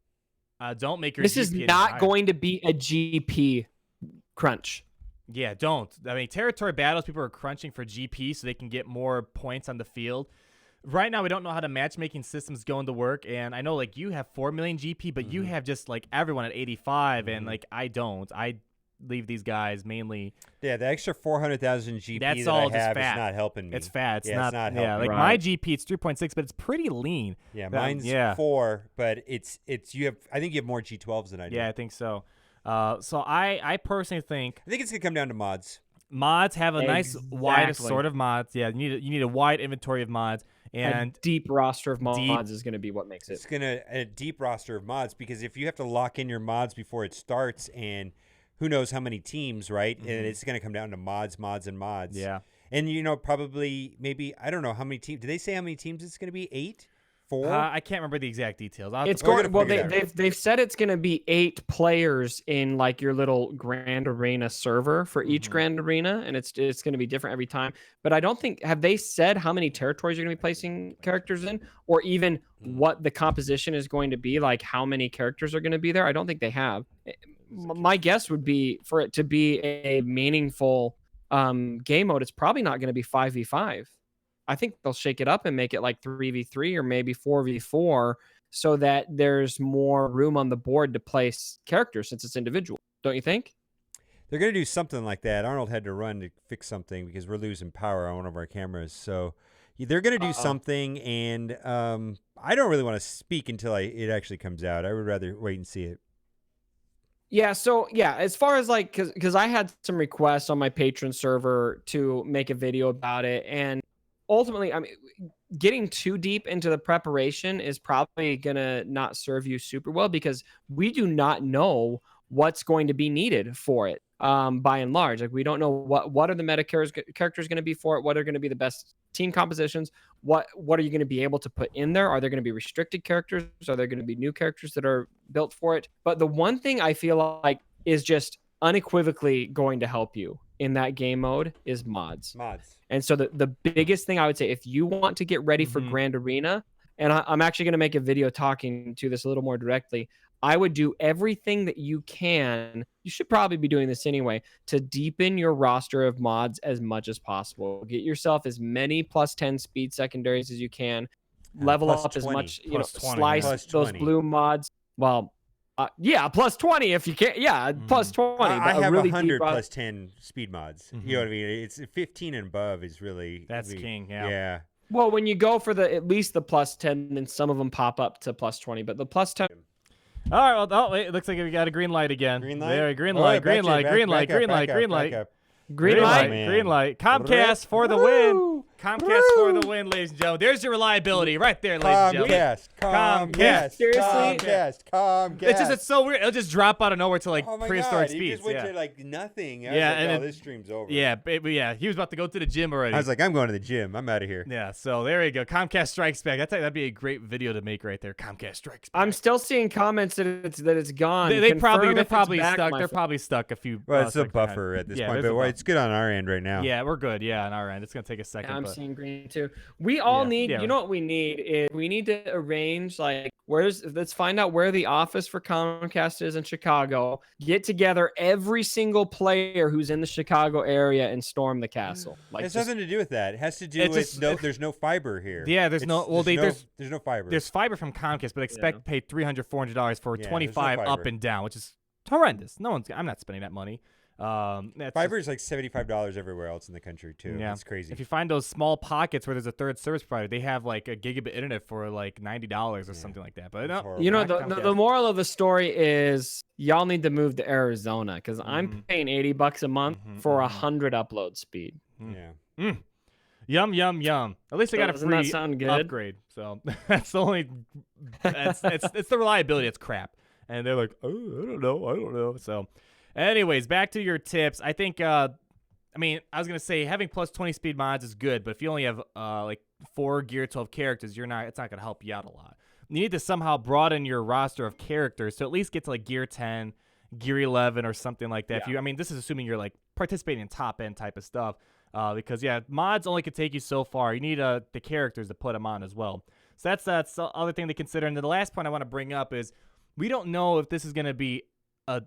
Don't make your This GP is not going to be a GP crunch. Yeah, don't. I mean, territory battles, people are crunching for GP so they can get more points on the field. Right now, we don't know how the matchmaking system's going to work, and I know, like, you have 4 million GP, but you have just, like, everyone at 85, and, like, I don't. I leave these guys mainly. Yeah, the extra 400,000 GP that's that all I have just fat. is not helping me. It's fat. It's not not helping me. like my GP, it's 3.6, but it's pretty lean. Yeah, mine's 4, but it's you have. I think you have more G12s than I do. Yeah, I think so. So I personally think it's gonna come down to mods. Mods have a nice wide assortment of mods. Yeah, you need a wide inventory of mods. And a deep roster of mods is going to be what makes it. It's a deep roster of mods, because if you have to lock in your mods before it starts, and who knows how many teams, right? And it's going to come down to mods, and mods. Yeah. And probably maybe I don't know how many teams. Did they say how many teams it's going to be? 8? 4? I can't remember the exact details. It's going. Well, they've said it's going to be 8 players in like your little Grand Arena server for each Grand Arena, and it's going to be different every time. But I don't think have they said how many territories you're going to be placing characters in, or even what the composition is going to be, like how many characters are going to be there. I don't think they have. my guess would be for it to be a meaningful game mode, it's probably not going to be 5v5. I think they'll shake it up and make it like 3v3 or maybe 4v4 so that there's more room on the board to place characters since it's individual. Don't you think? They're going to do something like that. Arnold had to run to fix something because we're losing power on one of our cameras. So they're going to do something, and I don't really want to speak until it actually comes out. I would rather wait and see it. Yeah, so yeah, as far as like, because I had some requests on my Patreon server to make a video about it, and ultimately, I mean, getting too deep into the preparation is probably gonna not serve you super well because we do not know what's going to be needed for it. By and large, like we don't know what are the meta characters going to be for it. What are going to be the best team compositions? What are you going to be able to put in there? Are there going to be restricted characters? Are there going to be new characters that are built for it? But the one thing I feel like is just unequivocally going to help you in that game mode is mods. And so the biggest thing I would say, if you want to get ready for Grand Arena, and I'm actually going to make a video talking to this a little more directly, I would do everything that you can. You should probably be doing this anyway, to deepen your roster of mods as much as possible. Get yourself as many +10 speed secondaries as you can. Level up 20, as much, you know, 20, slice those blue mods. Well, yeah, +20 if you can. Yeah, +20. I have really 100 +10 speed mods. You know what I mean? It's 15 and above is really king. Yeah. Yeah. Well, when you go for at least the +10, then some of them pop up to +20, but the +10. All right. Well, wait, it looks like we got a green light again. Green light. There, green light. Green light. Green light. Green light. Green light. Green light. Green light. Comcast for the win. Comcast for the win, ladies and gentlemen. There's your reliability right there, ladies and gentlemen. Comcast. Seriously? Comcast. It's so weird. It'll just drop out of nowhere to like prehistoric speeds. He just went to like nothing. And this stream's over. Yeah, he was about to go to the gym already. I was like, I'm going to the gym. I'm out of here. Yeah, so there you go. Comcast Strikes Back. That'd be a great video to make right there. Comcast Strikes Back. I'm still seeing comments that it's gone. They're probably stuck. They're probably stuck a few. Well, it's a buffer at this point, but it's good on our end right now. Yeah, we're good. Yeah, on our end. It's gonna take a second. I'm seeing green too. We all need. You know what we need is we need to arrange like let's find out where the office for Comcast is in Chicago. Get together every single player who's in the Chicago area and storm the castle. Like, it has nothing to do with that. It has to do with there's no fiber here. Yeah, there's no fiber. There's fiber from Comcast, but expect to pay $300-$400 for 25 up and down, which is horrendous. I'm not spending that money. Fiber is like $75 everywhere else in the country too. Yeah, it's crazy. If you find those small pockets where there's a third service provider, they have like a gigabit internet for like $90 or something like that. But you know, the moral of the story is y'all need to move to Arizona because I'm paying $80 a month for 100 upload speed. Yeah. Yum yum yum. At least I got a free upgrade. So that's the only. It's the reliability. It's crap. And they're like, oh, I don't know. So. Anyways, back to your tips. I think, I was going to say having +20 speed mods is good, but if you only have like 4 Gear 12 characters, it's not going to help you out a lot. You need to somehow broaden your roster of characters to at least get to like Gear 10, Gear 11 or something like that. Yeah. This is assuming you're like participating in top end type of stuff because mods only could take you so far. You need the characters to put them on as well. So that's the other thing to consider. And then the last point I want to bring up is we don't know if this is going to be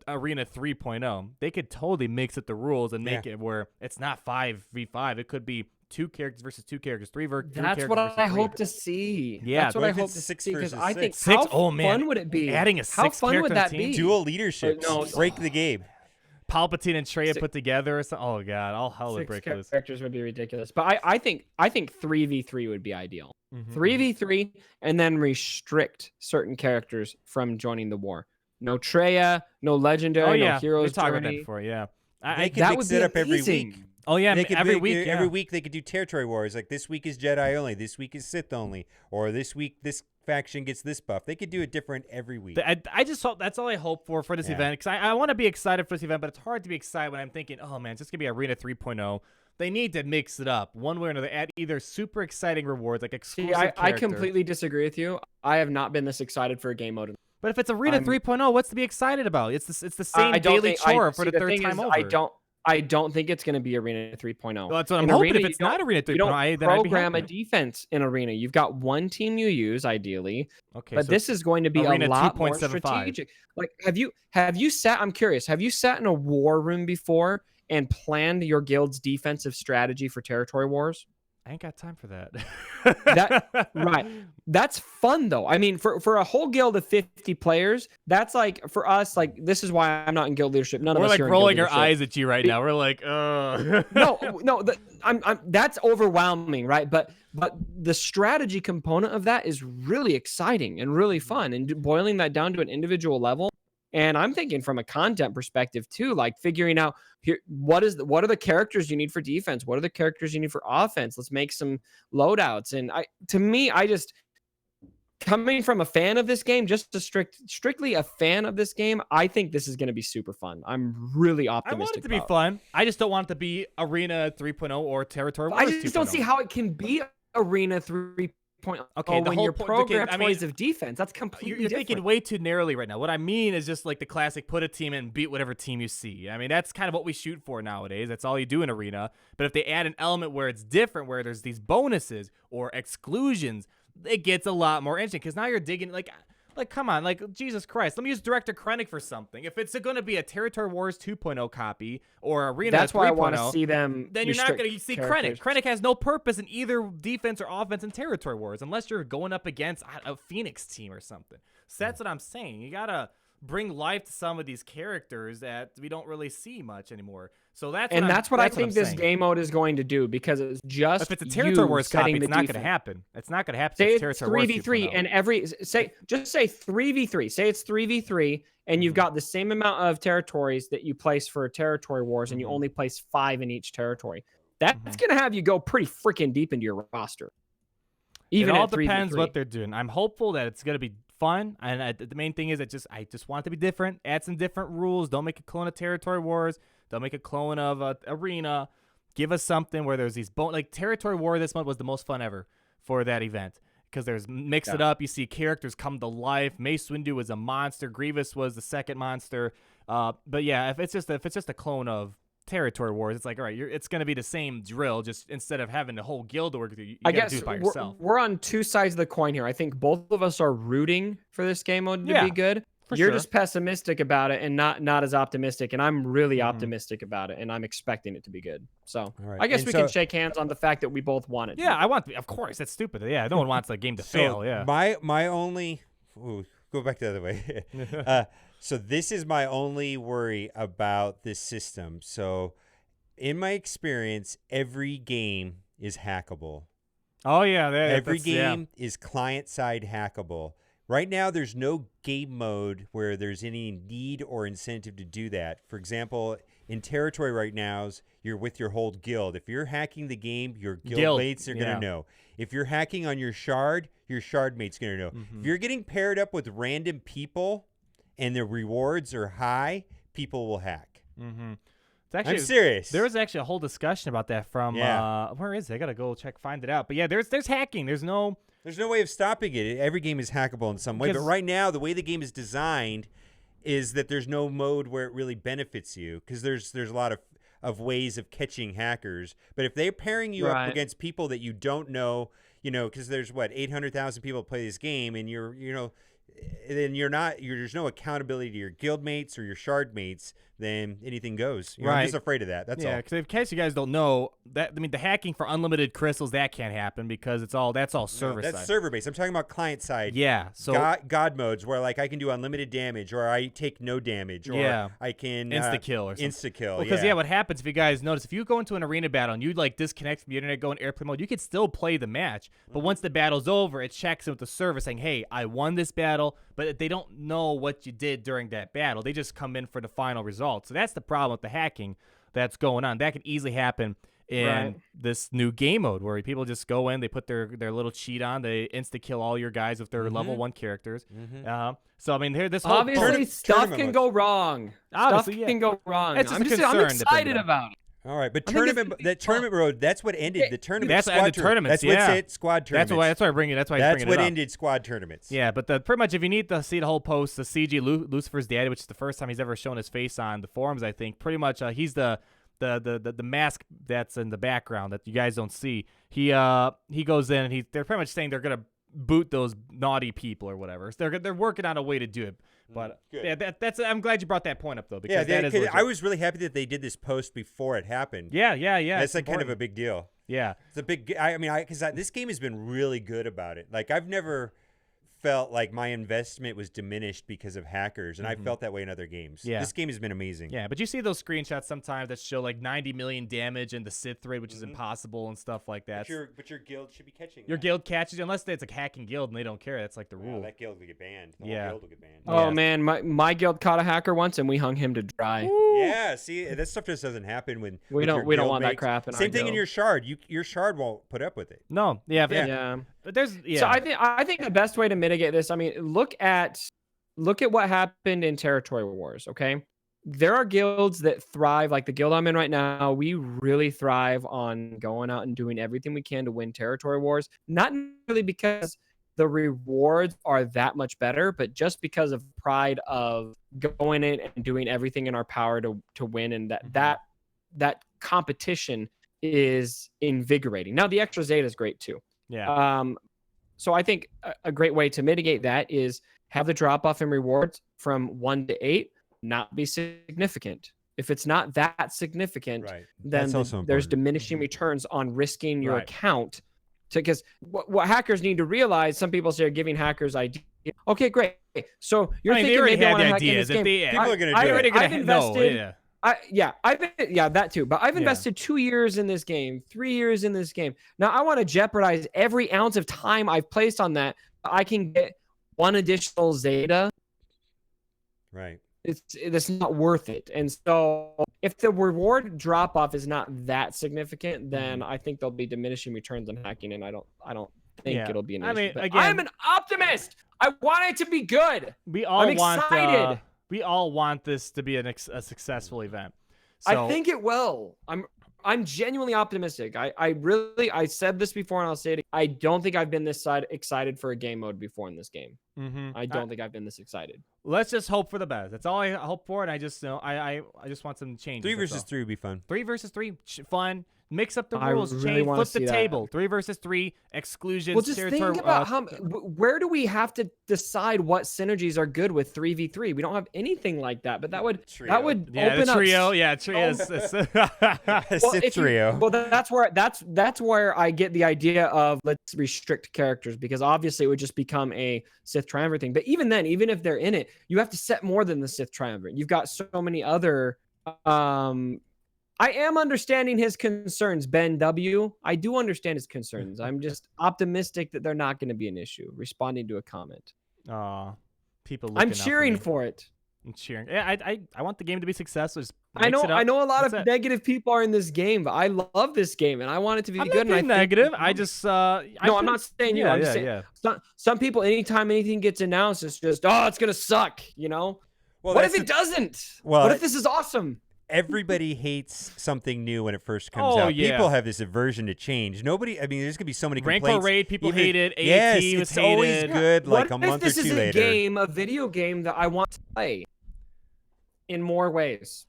Arena 3.0. They could totally mix up the rules and make it where it's not 5v5. It could be 2 characters versus 2 characters, 3 characters. That's what I hope to see. Yeah, that's what I hope to see because I think 6. How fun would it be? Adding a 6th character would that team? be? Dual leadership. Break the game. Palpatine and Traya put together or something. Oh god, all hell would break loose. 6 characters would be ridiculous. But I think 3v3 would be ideal. 3v3 and then restrict certain characters from joining the war. No Traya, no Legendary, no Heroes. We talked about that before, yeah. They could mix it up every week. Oh, yeah, every week. Every week they could do territory wars. Like this week is Jedi only, this week is Sith only, or this week this faction gets this buff. They could do it different every week. I just hope that's all I hope for this event because I want to be excited for this event, but it's hard to be excited when I'm thinking, oh man, it's just gonna be Arena 3.0. They need to mix it up one way or another. Add either super exciting rewards like exclusive. I completely disagree with you. I have not been this excited for a game mode. But if it's Arena 3.0, what's to be excited about? It's the same daily chore for the third time over. I don't think it's going to be Arena 3.0. Well, that's what I'm hoping. If it's not Arena 3.0, you don't then I'd be program a happy. defense in Arena. You've got one team you use ideally, Okay, but so this is going to be Arena a lot more 2.75. strategic. Like, have you sat? I'm curious. Have you sat in a war room before and planned your guild's defensive strategy for territory wars? I ain't got time for that. Right. That's fun though. I mean, for a whole guild of 50 players, that's like for us. Like, this is why I'm not in guild leadership. None of We're us like here rolling in our guild leadership. eyes at you right now. We're like, No. That's overwhelming, right? But the strategy component of that is really exciting and really fun, and boiling that down to an individual level. And I'm thinking from a content perspective too, like figuring out here what are the characters you need for defense, what are the characters you need for offense. Let's make some loadouts. And I just coming from a fan of this game, just a strictly a fan of this game, I think this is going to be super fun. I'm really optimistic. I want it to be fun. I just don't want it to be Arena 3.0 or Territory Wars 2.0. I just don't see how it can be Arena 3.0. Okay, the when whole you're point. programmed toys of defense, that's completely You're different. thinking way too narrowly right now. What I mean is just like the classic: put a team in and beat whatever team you see. I mean, that's kind of what we shoot for nowadays. That's all you do in Arena. But if they add an element where it's different, where there's these bonuses or exclusions, it gets a lot more interesting. Because now you're digging like, come on, like, Jesus Christ. Let me use Director Krennic for something. If it's going to be a Territory Wars 2.0 copy or Arena 3.0, that's why I want to see them. then you're not going to see Krennic. Krennic has no purpose in either defense or offense in Territory Wars unless you're going up against a Phoenix team or something. So that's what I'm saying. You got to bring life to some of these characters that we don't really see much anymore. So that's what I think this game mode is going to do, because it's just if it's a Territory Wars copy, it's not going to defense. happen. It's not going to happen. Say It's it's Territory Wars 3v3 and just say 3v3. Say it's 3v3 and you've got the same amount of territories that you place for Territory Wars, and you only place 5 in each territory. That's going to have you go pretty freaking deep into your roster. Even it all depends what they're doing. I'm hopeful that it's going to be fun, and the main thing is I just want it to be different. Add some different rules. Don't make a clone of Territory Wars. Don't make a clone of Arena. Give us something where there's these like Territory War this month was the most fun ever for that event, because there's mix it up. You see characters come to life. Mace Windu was a monster. Grievous was the second monster. But yeah, if it's just a clone of Territory Wars, it's like, all right, it's going to be the same drill, just instead of having the whole guild to work with you, got to do it by yourself. We're on two sides of the coin here. I think both of us are rooting for this game mode to be good. You're just pessimistic about it and not as optimistic, and I'm really optimistic about it, and I'm expecting it to be good. So I guess we can shake hands on the fact that we both want it. Yeah, I want to. Of course, that's stupid. Yeah, no one wants the game to fail. Yeah. My only go back the other way. So this is my only worry about this system. So in my experience, every game is hackable. Oh yeah, every game is client-side hackable. Right now, there's no game mode where there's any need or incentive to do that. For example, in Territory right now, you're with your whole guild. If you're hacking the game, your guild mates are going to know. If you're hacking on your shard mate's going to know. If you're getting paired up with random people and the rewards are high, people will hack. I'm serious. There was actually a whole discussion about that from where is it? I gotta go find it out. But yeah, there's hacking. There's no way of stopping it. Every game is hackable in some way. But right now, the way the game is designed is that there's no mode where it really benefits you, because there's a lot of ways of catching hackers. But if they're pairing you up against people that you don't know, because there's 800,000 people play this game, and then there's no accountability to your guild mates or your shard mates, then anything goes. I'm just afraid of that. That's all. Yeah, because in case you guys don't know, the hacking for unlimited crystals, that can't happen because that's all server side. That's server based. I'm talking about client side. Yeah. So God modes where I can do unlimited damage, or I take no damage, or I can insta kill or something. Insta kill. Because what happens if you guys notice, if you go into an arena battle and you disconnect from the internet, go in airplane mode, you can still play the match. But once the battle's over, it checks in with the server saying, "Hey, I won this battle." But they don't know what you did during that battle. They just come in for the final result. So that's the problem with the hacking that's going on. That could easily happen in this new game mode, where people just go in, they put their little cheat on, they insta-kill all your guys with their level 1 characters. So, this whole obviously stuff can go wrong. Stuff can go wrong. I'm excited about it. All right, but tournament mode, that's what ended the tournament. That's what ended tournaments. That's what's it, squad tournaments. That's why I bring it. That's what ended squad tournaments. Yeah, but pretty much if you need to see the whole post, the CG Lucifer's daddy, which is the first time he's ever shown his face on the forums, I think pretty much he's the the mask that's in the background that you guys don't see. He goes in and they're pretty much saying they're gonna boot those naughty people or whatever. So they're working on a way to do it. But yeah, that's I'm glad you brought that point up though, because I was really happy that they did this post before it happened. Yeah. That's like kind of a big deal. Yeah, it's a big. Because this game has been really good about it. Like I've never felt like my investment was diminished because of hackers, and I felt that way in other games. Yeah, this game has been amazing. Yeah, but you see those screenshots sometimes that show like 90 million damage and the Sith rate, which is impossible and stuff like that. But your guild should be catching. Your guild catches you unless it's a hacking guild and they don't care. That's like the rule. That guild will get banned. The whole guild will get banned. Oh man, my guild caught a hacker once and we hung him to dry. Woo. Yeah, see, that stuff just doesn't happen when we don't want that crap. Same thing in your shard. Your shard won't put up with it. No, yeah. But So I think the best way to mitigate this, I mean, look at what happened in Territory Wars, okay? There are guilds that thrive, like the guild I'm in right now. We really thrive on going out and doing everything we can to win Territory Wars. Not really because the rewards are that much better, but just because of pride of going in and doing everything in our power to win, and that competition is invigorating. Now the extra Zeta is great too. Yeah. So I think a great way to mitigate that is have the drop off in rewards from 1 to 8 not be significant. If it's not that significant, then there's diminishing returns on risking your account. Because what hackers need to realize, some people say are giving hackers ideas. Okay, great. So you're thinking maybe I want to hack in this game. People are going to do it. I've invested. That too. But I've invested 2 years in this game, 3 years in this game. Now I want to jeopardize every ounce of time I've placed on that. I can get one additional Zeta. Right. It's not worth it. And so if the reward drop off is not that significant, then I think there'll be diminishing returns on hacking, and I don't think it'll be an issue. I mean, again, I'm an optimist. I want it to be good. I'm excited. We all want this to be a successful event. So, I think it will. I'm genuinely optimistic. I said this before and I'll say it. I don't think I've been this excited for a game mode before in this game. I don't think I've been this excited. Let's just hope for the best. That's all I hope for, and I just I just want some changes. 3 versus 3 would be fun. 3 versus 3, fun. Mix up the rules, flip the table. 3 versus 3, exclusions. Well, just think about where do we have to decide what synergies are good with 3v3? We don't have anything like that, but that would open the trio. up. Yeah, trio. Sith trio. Well, that's where I get the idea of let's restrict characters, because obviously it would just become a Sith triumvirate thing. But even then, even if they're in it, you have to set more than the Sith triumvirate. You've got so many other. I am understanding his concerns, Ben W. I do understand his concerns. I'm just optimistic that they're not going to be an issue. Responding to a comment. People. I'm cheering for it. I'm cheering. Yeah, I want the game to be successful. I know a lot of negative people are in this game, but I love this game and I want it to be good. I'm not negative. I just no, I'm not saying you. I'm just saying some people, anytime anything gets announced, it's just it's gonna suck. You know. Well, what if it doesn't? Well, what if this is awesome? Everybody hates something new when it first comes out. Yeah. People have this aversion to change. Nobody, I mean, there's going to be so many complaints. Rancor Raid, people hate it. AT was hated. Always good like a month or two later. What if this is a video game that I want to play in more ways?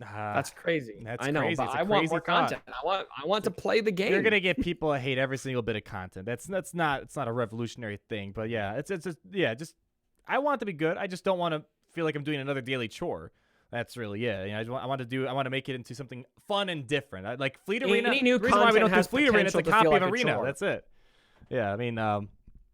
That's crazy. I know, crazy. But I want more content. I want to play the game. You're going to get people that hate every single bit of content. It's not a revolutionary thing, but yeah, it's just I want it to be good. I just don't want to feel like I'm doing another daily chore. That's really it. You know, I want to make it into something fun and different. Like Fleet Arena. Any new the reason why we don't do has Fleet Arena, it's a copy like of Arena. Chore. That's it. Yeah, I mean,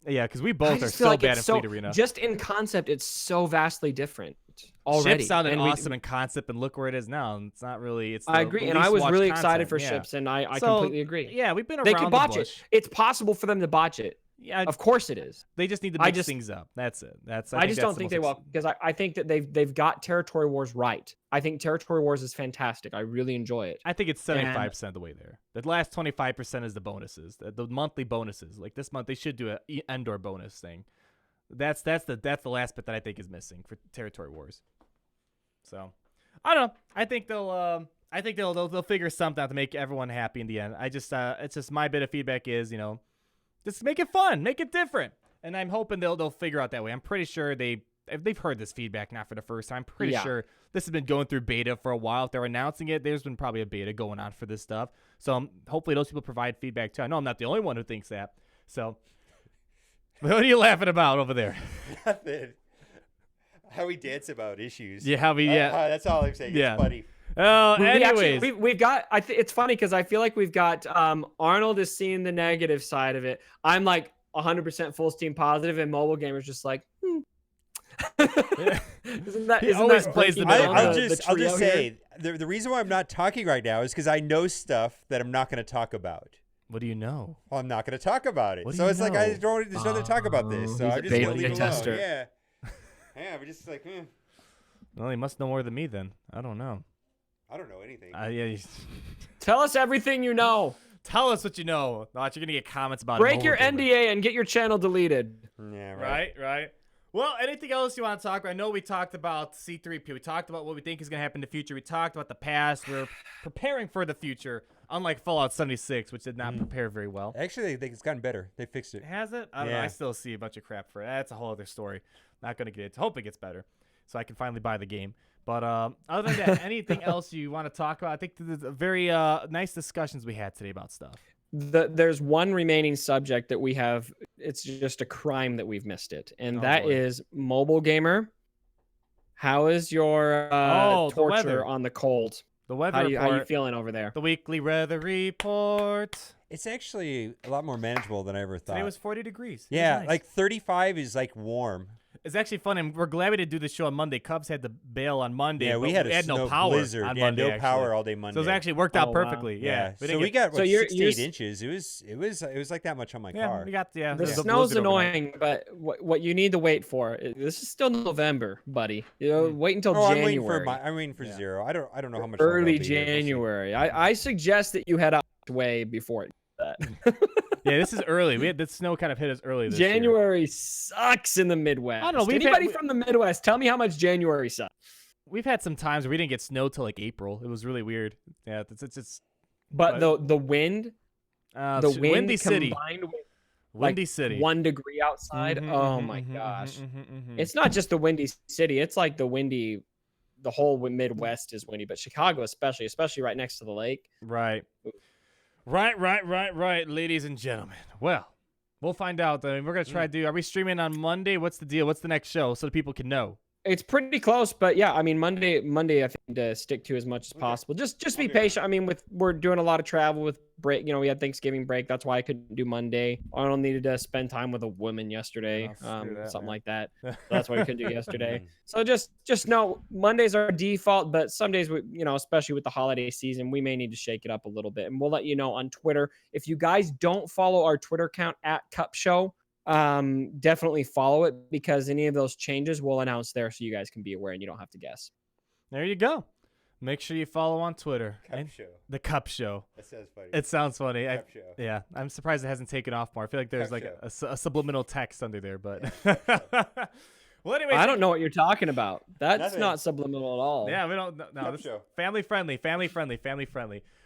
because we both are so bad at Fleet Arena. Just in concept, it's so vastly different already. Ships sounded awesome in concept, and look where it is now. It's not really. I agree, and I was really excited for Ships, and I completely agree. Yeah, we've been around. They can botch it. It's possible for them to botch it. Yeah, of course it is. They just need to mix things up. That's it. I just don't think they will, because I think that they've got Territory Wars right. I think Territory Wars is fantastic. I really enjoy it. I think it's 75% of the way there. The last 25% is the bonuses, the monthly bonuses. Like this month, they should do an Endor bonus thing. That's the last bit that I think is missing for Territory Wars. So I don't know. I think they'll figure something out to make everyone happy in the end. It's just my bit of feedback is, just make it fun, make it different, and I'm hoping they'll figure out that way. I'm pretty sure they've heard this feedback not for the first time. Pretty sure this has been going through beta for a while. If they're announcing it, there's been probably a beta going on for this stuff. So hopefully those people provide feedback too. I know I'm not the only one who thinks that. So what are you laughing about over there? Nothing. How we dance about issues. Yeah, how we that's all I'm saying. Yeah. It's funny. Oh, anyways, we've got. It's funny because I feel like we've got. Arnold is seeing the negative side of it. I'm like 100% full steam positive, and mobile gamers just like. Isn't that? He always plays the middle. I'll just say the reason why I'm not talking right now is because I know stuff that I'm not going to talk about. What do you know? Well, I'm not going to talk about it. What do So you it's like know? there's nothing to talk about this. So I'm just going to leave it alone. tester. Yeah. Yeah, we're just like, Well, he must know more than me then. I don't know. I don't know anything. Tell us everything you know. Tell us what you know. Not you're gonna get comments about Break it. your NDA and get your channel deleted. Yeah, Right. Well, anything else you want to talk about? I know we talked about C3PO. We talked about what we think is going to happen in the future. We talked about the past. We're preparing for the future, unlike Fallout 76, which did not prepare very well. Actually, I think it's gotten better. They fixed it. Has it? I don't know. I still see a bunch of crap for it. That's a whole other story. Not going to get it. Hope it gets better so I can finally buy the game. But other than that, anything else you want to talk about? I think there's a very nice discussions we had today about stuff. There's one remaining subject that we have. It's just a crime that we've missed it, and that is mobile gamer. How is your torture on the cold? The weather how report. How you feeling over there? The weekly weather report. It's actually a lot more manageable than I ever thought. Today was 40 degrees. Yeah, nice. like 35 is like warm. It's actually fun, and we're glad we didn't do the show on Monday. Cubs had to bail on Monday. Yeah, we had no power blizzard. on Yeah, Monday, no power all day Monday. So it actually worked out perfectly. Wow. Yeah. So we got 6 to 8 inches. It was like that much on my car. We got the snow's annoying, but what you need to wait for. This is still November, buddy. You know, wait until January. I'm waiting for zero. I don't know how much. Early January. I suggest that you head out way before it. Yeah, this is early. The snow kind of hit us early this January year. Sucks in the Midwest. I don't know. Anybody from the Midwest, tell me how much January sucks. We've had some times where we didn't get snow till like April. It was really weird. Yeah, it's just. But the wind, Windy City. Combined with Windy City. 1 degree outside. My gosh. It's not just the windy city. It's like the whole Midwest is windy, but Chicago especially right next to the lake. Right. Right, ladies and gentlemen. Well, we'll find out. We're going to try to do, are we streaming on Monday? What's the deal? What's the next show so the people can know? It's pretty close, but yeah, I mean, Monday, I think to stick to as much as possible. Just be patient. I mean, we're doing a lot of travel with break. You know, we had Thanksgiving break. That's why I couldn't do Monday. Arnold needed to spend time with a woman yesterday, something like that. So that's why we couldn't do yesterday. So just know Mondays are default, but some days, especially with the holiday season, we may need to shake it up a little bit, and we'll let you know on Twitter. If you guys don't follow our Twitter account at Cup Show, definitely follow it, because any of those changes we'll announce there so you guys can be aware and you don't have to guess. There you go. Make sure you follow on Twitter. The Cup Show. That sounds funny. It sounds funny. Cup Show. Yeah, I'm surprised it hasn't taken off more. I feel like there's Cup like a subliminal text under there, but. Well, anyway, I don't know what you're talking about. That's not subliminal at all. Yeah, we don't. No, this family friendly.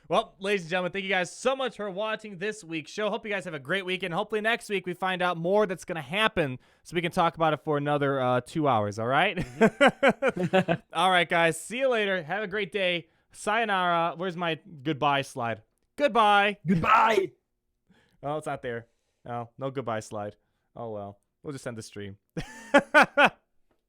Well, ladies and gentlemen, thank you guys so much for watching this week's show. Hope you guys have a great weekend. Hopefully next week we find out more that's going to happen so we can talk about it for another 2 hours, all right? All right, guys. See you later. Have a great day. Sayonara. Where's my goodbye slide? Goodbye. Goodbye. Oh, it's not there. Oh, no goodbye slide. Oh, well. We'll just end the stream.